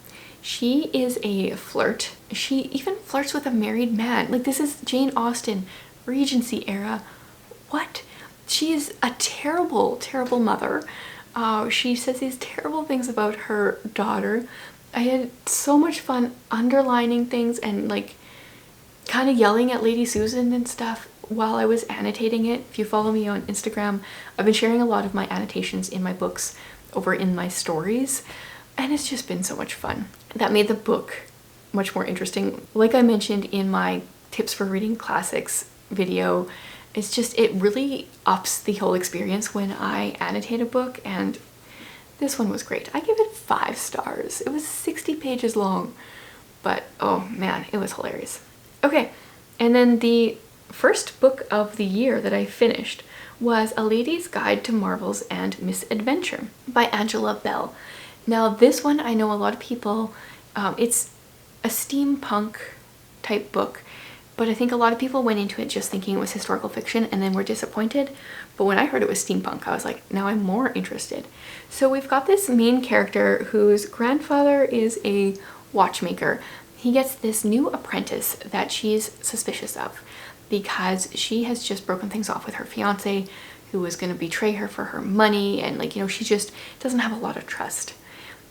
B: She is a flirt. She even flirts with a married man. Like, this is Jane Austen, Regency era. What? She is a terrible, terrible mother. She says these terrible things about her daughter. I had so much fun underlining things and like kind of yelling at Lady Susan and stuff while I was annotating it. If you follow me on Instagram, I've been sharing a lot of my annotations in my books over in my stories, and it's just been so much fun. That made the book much more interesting. Like I mentioned in my tips for reading classics video, it's just, it really ups the whole experience when I annotate a book, and this one was great. I give it 5 stars. It was 60 pages long, but oh man, it was hilarious. Okay, and then the first book of the year that I finished was A Lady's Guide to Marvels and Misadventure by Angela Bell. Now this one, I know a lot of people, it's a steampunk type book, but I think a lot of people went into it just thinking it was historical fiction and then were disappointed. But when I heard it was steampunk, I was like, now I'm more interested. So we've got this main character whose grandfather is a watchmaker. He gets this new apprentice that she's suspicious of because she has just broken things off with her fiance, who was going to betray her for her money, and like, you know, she just doesn't have a lot of trust.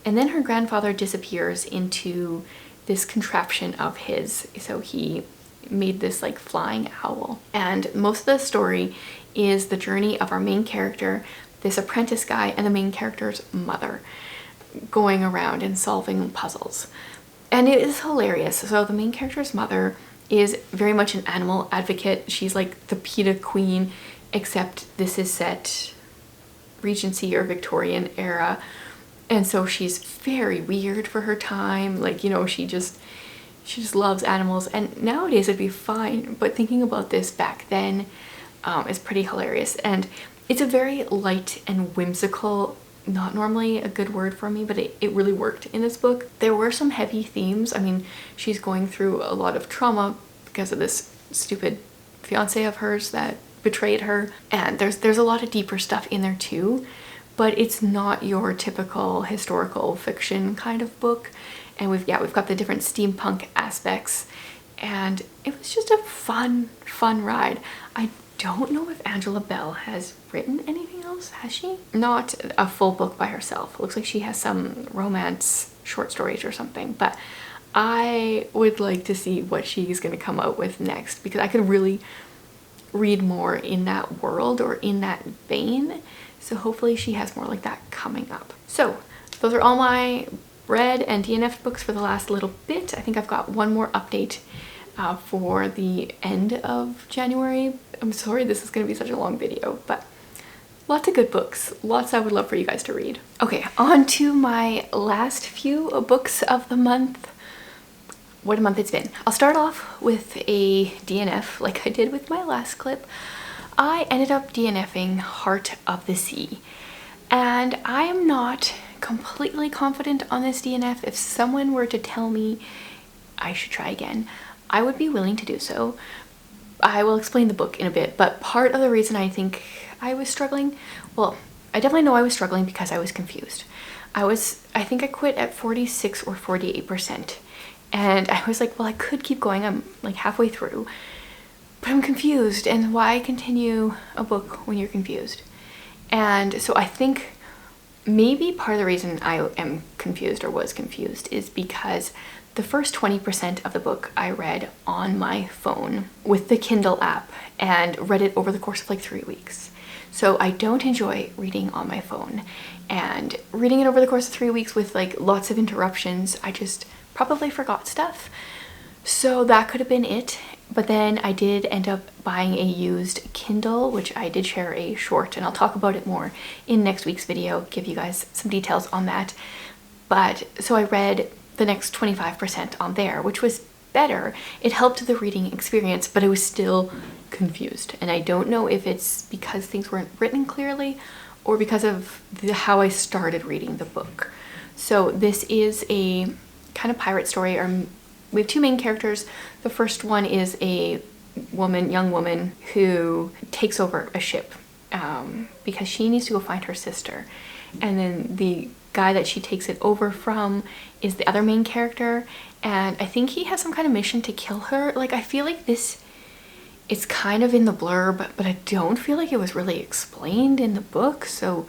B: And then her grandfather disappears into this contraption of his. So he made this like flying owl, and most of the story is the journey of our main character, this apprentice guy, and the main character's mother going around and solving puzzles. And it is hilarious. So the main character's mother is very much an animal advocate. She's like the PETA queen, except this is set Regency or Victorian era, and so she's very weird for her time. Like, you know, she just loves animals, and nowadays it'd be fine, but thinking about this back then is pretty hilarious. And it's a very light and whimsical, not normally a good word for me, but it really worked in this book. There were some heavy themes. I mean, she's going through a lot of trauma because of this stupid fiance of hers that betrayed her, and there's a lot of deeper stuff in there too, but it's not your typical historical fiction kind of book. And we've got the different steampunk aspects, and it was just a fun ride. I don't know if Angela Bell has written anything else, has she? Not a full book by herself. It looks like she has some romance short stories or something, but I would like to see what she's going to come out with next, because I could really read more in that world or in that vein. So hopefully she has more like that coming up. So those are all my read and DNF books for the last little bit. I think I've got one more update for the end of January. I'm sorry this is going to be such a long video, but lots of good books. Lots I would love for you guys to read. Okay, on to my last few books of the month. What a month it's been. I'll start off with a DNF like I did with my last clip. I ended up DNFing Heart of the Sea, and I am not completely confident on this DNF. If someone were to tell me I should try again, I would be willing to do so. I will explain the book in a bit, but part of the reason I think I was struggling, well, I definitely know I was struggling because I was confused. I think I quit at 46 or 48%. And I was like, well, I could keep going. I'm like halfway through, but I'm confused. And why continue a book when you're confused? And so I think maybe part of the reason I am confused or was confused is because the first 20% of the book I read on my phone with the Kindle app and read it over the course of like 3 weeks. So I don't enjoy reading on my phone, and reading it over the course of 3 weeks with like lots of interruptions, I just probably forgot stuff. So that could have been it. But then I did end up buying a used Kindle, which I did share a short, and I'll talk about it more in next week's video, give you guys some details on that. But so I read the next 25% on there, which was better. It helped the reading experience, but I was still confused. And I don't know if it's because things weren't written clearly or because of how I started reading the book. So this is a kind of pirate story. We have two main characters. The first one is a young woman who takes over a ship because she needs to go find her sister. And then the guy that she takes it over from is the other main character, and I think he has some kind of mission to kill her. Like, I feel like it's kind of in the blurb, but I don't feel like it was really explained in the book, so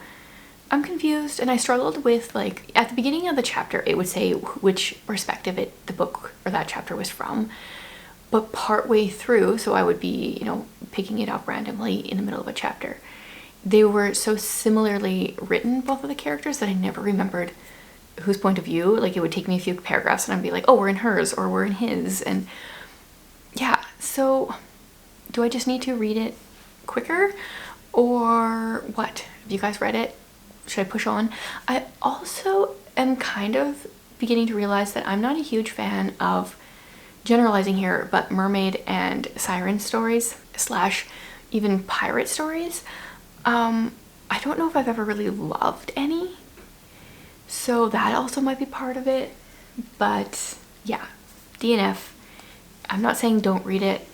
B: I'm confused. And I struggled with, like, at the beginning of the chapter it would say which perspective the book or that chapter was from, but partway through, so I would be, you know, picking it up randomly in the middle of a chapter, they were so similarly written, both of the characters, that I never remembered whose point of view. Like, it would take me a few paragraphs and I'd be like, oh, we're in hers or we're in his. And yeah, so do I just need to read it quicker or what? Have you guys read it? Should I push on? I also am kind of beginning to realize that I'm not a huge fan of, generalizing here, but mermaid and siren stories / even pirate stories. I don't know if I've ever really loved any, so that also might be part of it. But yeah, DNF. I'm not saying don't read it.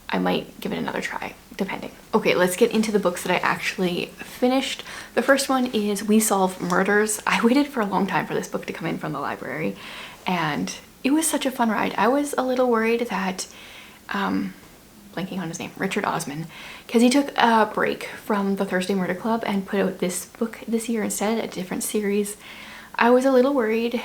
B: I might give it another try, depending. Okay, let's get into the books that I actually finished. The first one is We Solve Murders. I waited for a long time for this book to come in from the library, and it was such a fun ride. I was a little worried that blanking on his name, Richard Osman, because he took a break from the Thursday Murder Club and put out this book this year instead, a different series. I was a little worried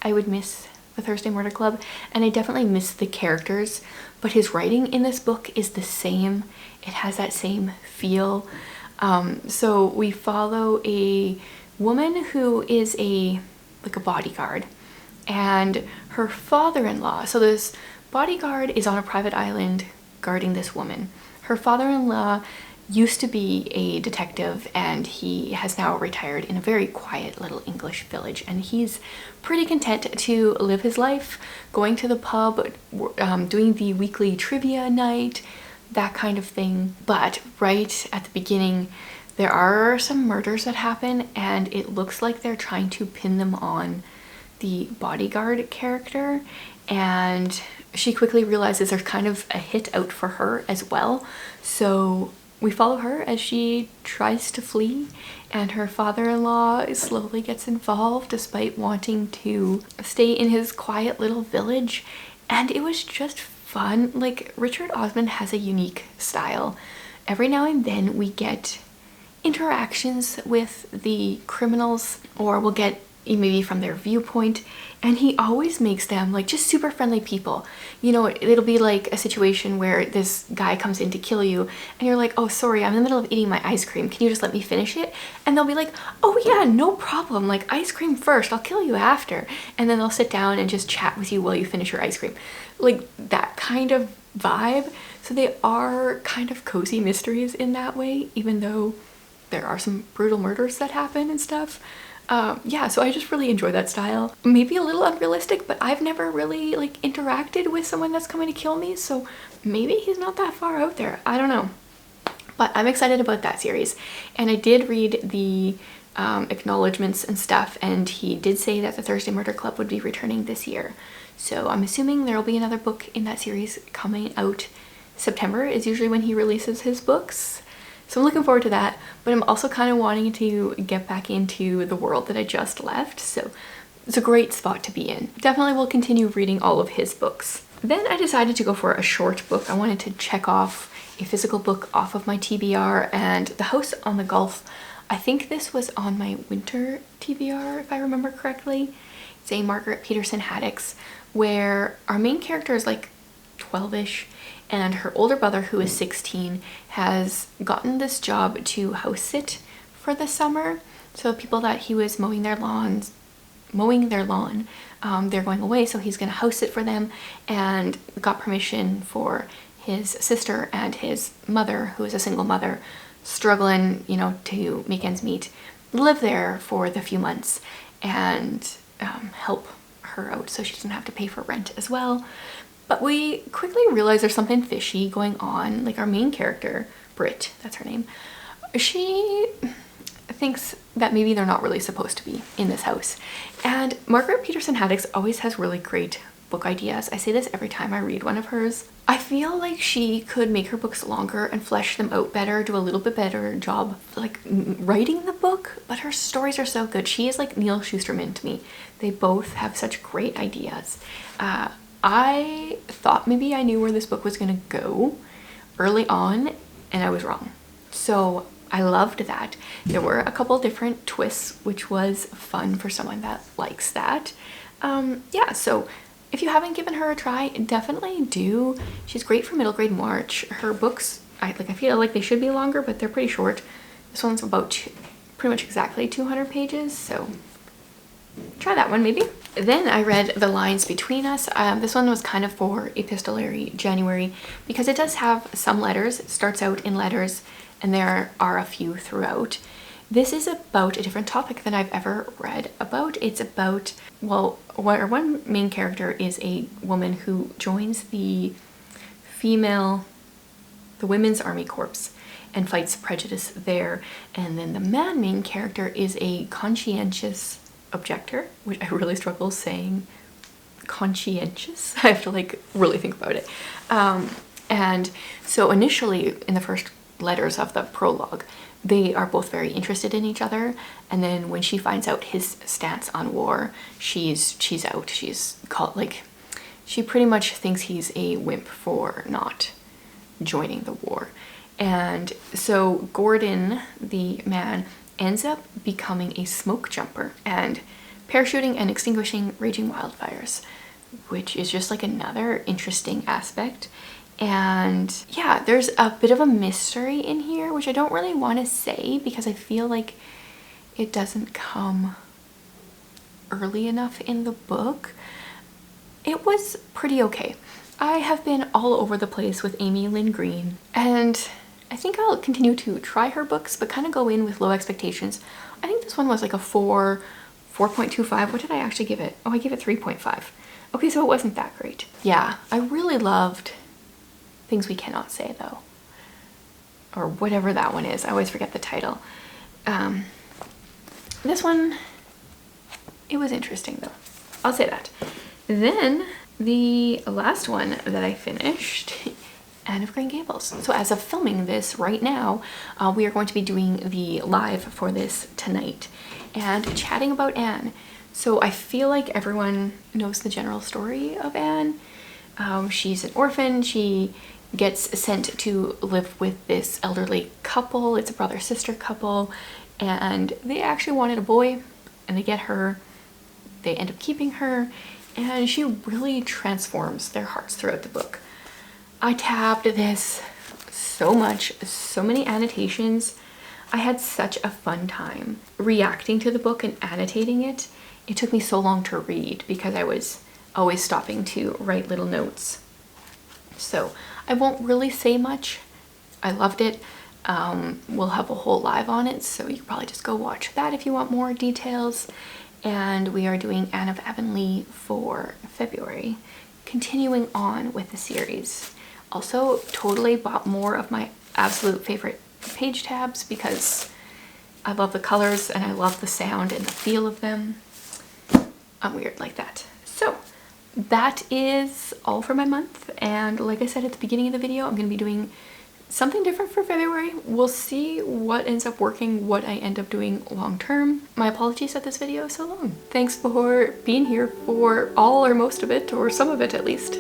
B: I would miss the Thursday Murder Club, and I definitely missed the characters, but his writing in this book is the same. It has that same feel. So we follow a woman who is like a bodyguard, and her father-in-law, so this bodyguard is on a private island guarding this woman. Her father-in-law used to be a detective, and he has now retired in a very quiet little English village, and he's pretty content to live his life, going to the pub, doing the weekly trivia night, that kind of thing. But right at the beginning, there are some murders that happen, and it looks like they're trying to pin them on the bodyguard character, and she quickly realizes there's kind of a hit out for her as well. So we follow her as she tries to flee, and her father-in-law slowly gets involved despite wanting to stay in his quiet little village. And it was just fun. Like, Richard Osman has a unique style. Every now and then we get interactions with the criminals, or we'll get maybe from their viewpoint, and he always makes them like just super friendly people. You know, it'll be like a situation where this guy comes in to kill you and you're like, oh sorry, I'm in the middle of eating my ice cream, can you just let me finish it? And they'll be like, oh yeah, no problem, like ice cream first, I'll kill you after. And then they'll sit down and just chat with you while you finish your ice cream. Like that kind of vibe. So they are kind of cozy mysteries in that way, even though there are some brutal murders that happen and stuff. Yeah, so I just really enjoy that style. Maybe a little unrealistic, but I've never really like interacted with someone that's coming to kill me, so maybe he's not that far out there. I don't know. But I'm excited about that series. And I did read the acknowledgements and stuff, and he did say that the Thursday Murder Club would be returning this year. So I'm assuming there will be another book in that series coming out. September is usually when he releases his books. So I'm looking forward to that, but I'm also kind of wanting to get back into the world that I just left, so it's a great spot to be in. Definitely will continue reading all of his books. Then I decided to go for a short book. I wanted to check off a physical book off of my TBR, and The House on the Gulf, I think this was on my winter TBR if I remember correctly. It's a Margaret Peterson Haddix, where our main character is like 12-ish, and her older brother, who is 16, has gotten this job to house sit for the summer. So people that he was mowing their lawn, they're going away, so he's gonna house sit for them, and got permission for his sister and his mother, who is a single mother, struggling, you know, to make ends meet, live there for the few months and help her out so she doesn't have to pay for rent as well. But we quickly realize there's something fishy going on. Like our main character, Britt, that's her name, she thinks that maybe they're not really supposed to be in this house. And Margaret Peterson Haddix always has really great book ideas. I say this every time I read one of hers. I feel like she could make her books longer and flesh them out better, do a little bit better job like writing the book, but her stories are so good. She is like Neil Shusterman to me. They both have such great ideas. I thought maybe I knew where this book was gonna go early on, and I was wrong. So I loved that. There were a couple different twists, which was fun for someone that likes that. Yeah, so if you haven't given her a try, definitely do. She's great for middle grade March. Her books, I feel like they should be longer, but they're pretty short. This one's about pretty much exactly 200 pages, so try that one maybe. Then I read The Lines Between Us. This one was kind of for epistolary January because it does have some letters. It starts out in letters and there are a few throughout. This is about a different topic than I've ever read about. It's about, well, one main character is a woman who joins the Women's Army Corps and fights prejudice there. And then the main character is a conscientious objector, which I really struggle saying conscientious. I have to like really think about it. And so initially in the first letters of the prologue, they are both very interested in each other, and then when she finds out his stance on war, she's out. She's called, like, she pretty much thinks he's a wimp for not joining the war. And so Gordon, the man, ends up becoming a smoke jumper and parachuting and extinguishing raging wildfires, which is just like another interesting aspect. And yeah, there's a bit of a mystery in here, which I don't really want to say because I feel like it doesn't come early enough in the book. It was pretty okay. I have been all over the place with Amy Lynn Green, and I think I'll continue to try her books, but kind of go in with low expectations. I think this one was like a 4.25. What did I actually give it? Oh, I gave it 3.5. Okay, so it wasn't that great. Yeah, I really loved Things We Cannot Say, though. Or whatever that one is. I always forget the title. This one, it was interesting, though. I'll say that. Then, the last one that I finished, Anne of Green Gables. So as of filming this right now, we are going to be doing the live for this tonight and chatting about Anne. So I feel like everyone knows the general story of Anne, She's an orphan. She gets sent to live with this elderly couple. It's a brother-sister couple, and they actually wanted a boy, and they get her. They end up keeping her, and she really transforms their hearts throughout the book. I tabbed this so much, so many annotations. I had such a fun time reacting to the book and annotating it. It took me so long to read because I was always stopping to write little notes. So I won't really say much. I loved it. We'll have a whole live on it, so you can probably just go watch that if you want more details. And we are doing Anne of Avonlea for February, continuing on with the series. Also, totally bought more of my absolute favorite page tabs because I love the colors and I love the sound and the feel of them. I'm weird like that. So that is all for my month, and like I said at the beginning of the video, I'm going to be doing something different for February. We'll see what ends up working, what I end up doing long term. My apologies that this video is so long. Thanks for being here for all or most of it, or some of it at least.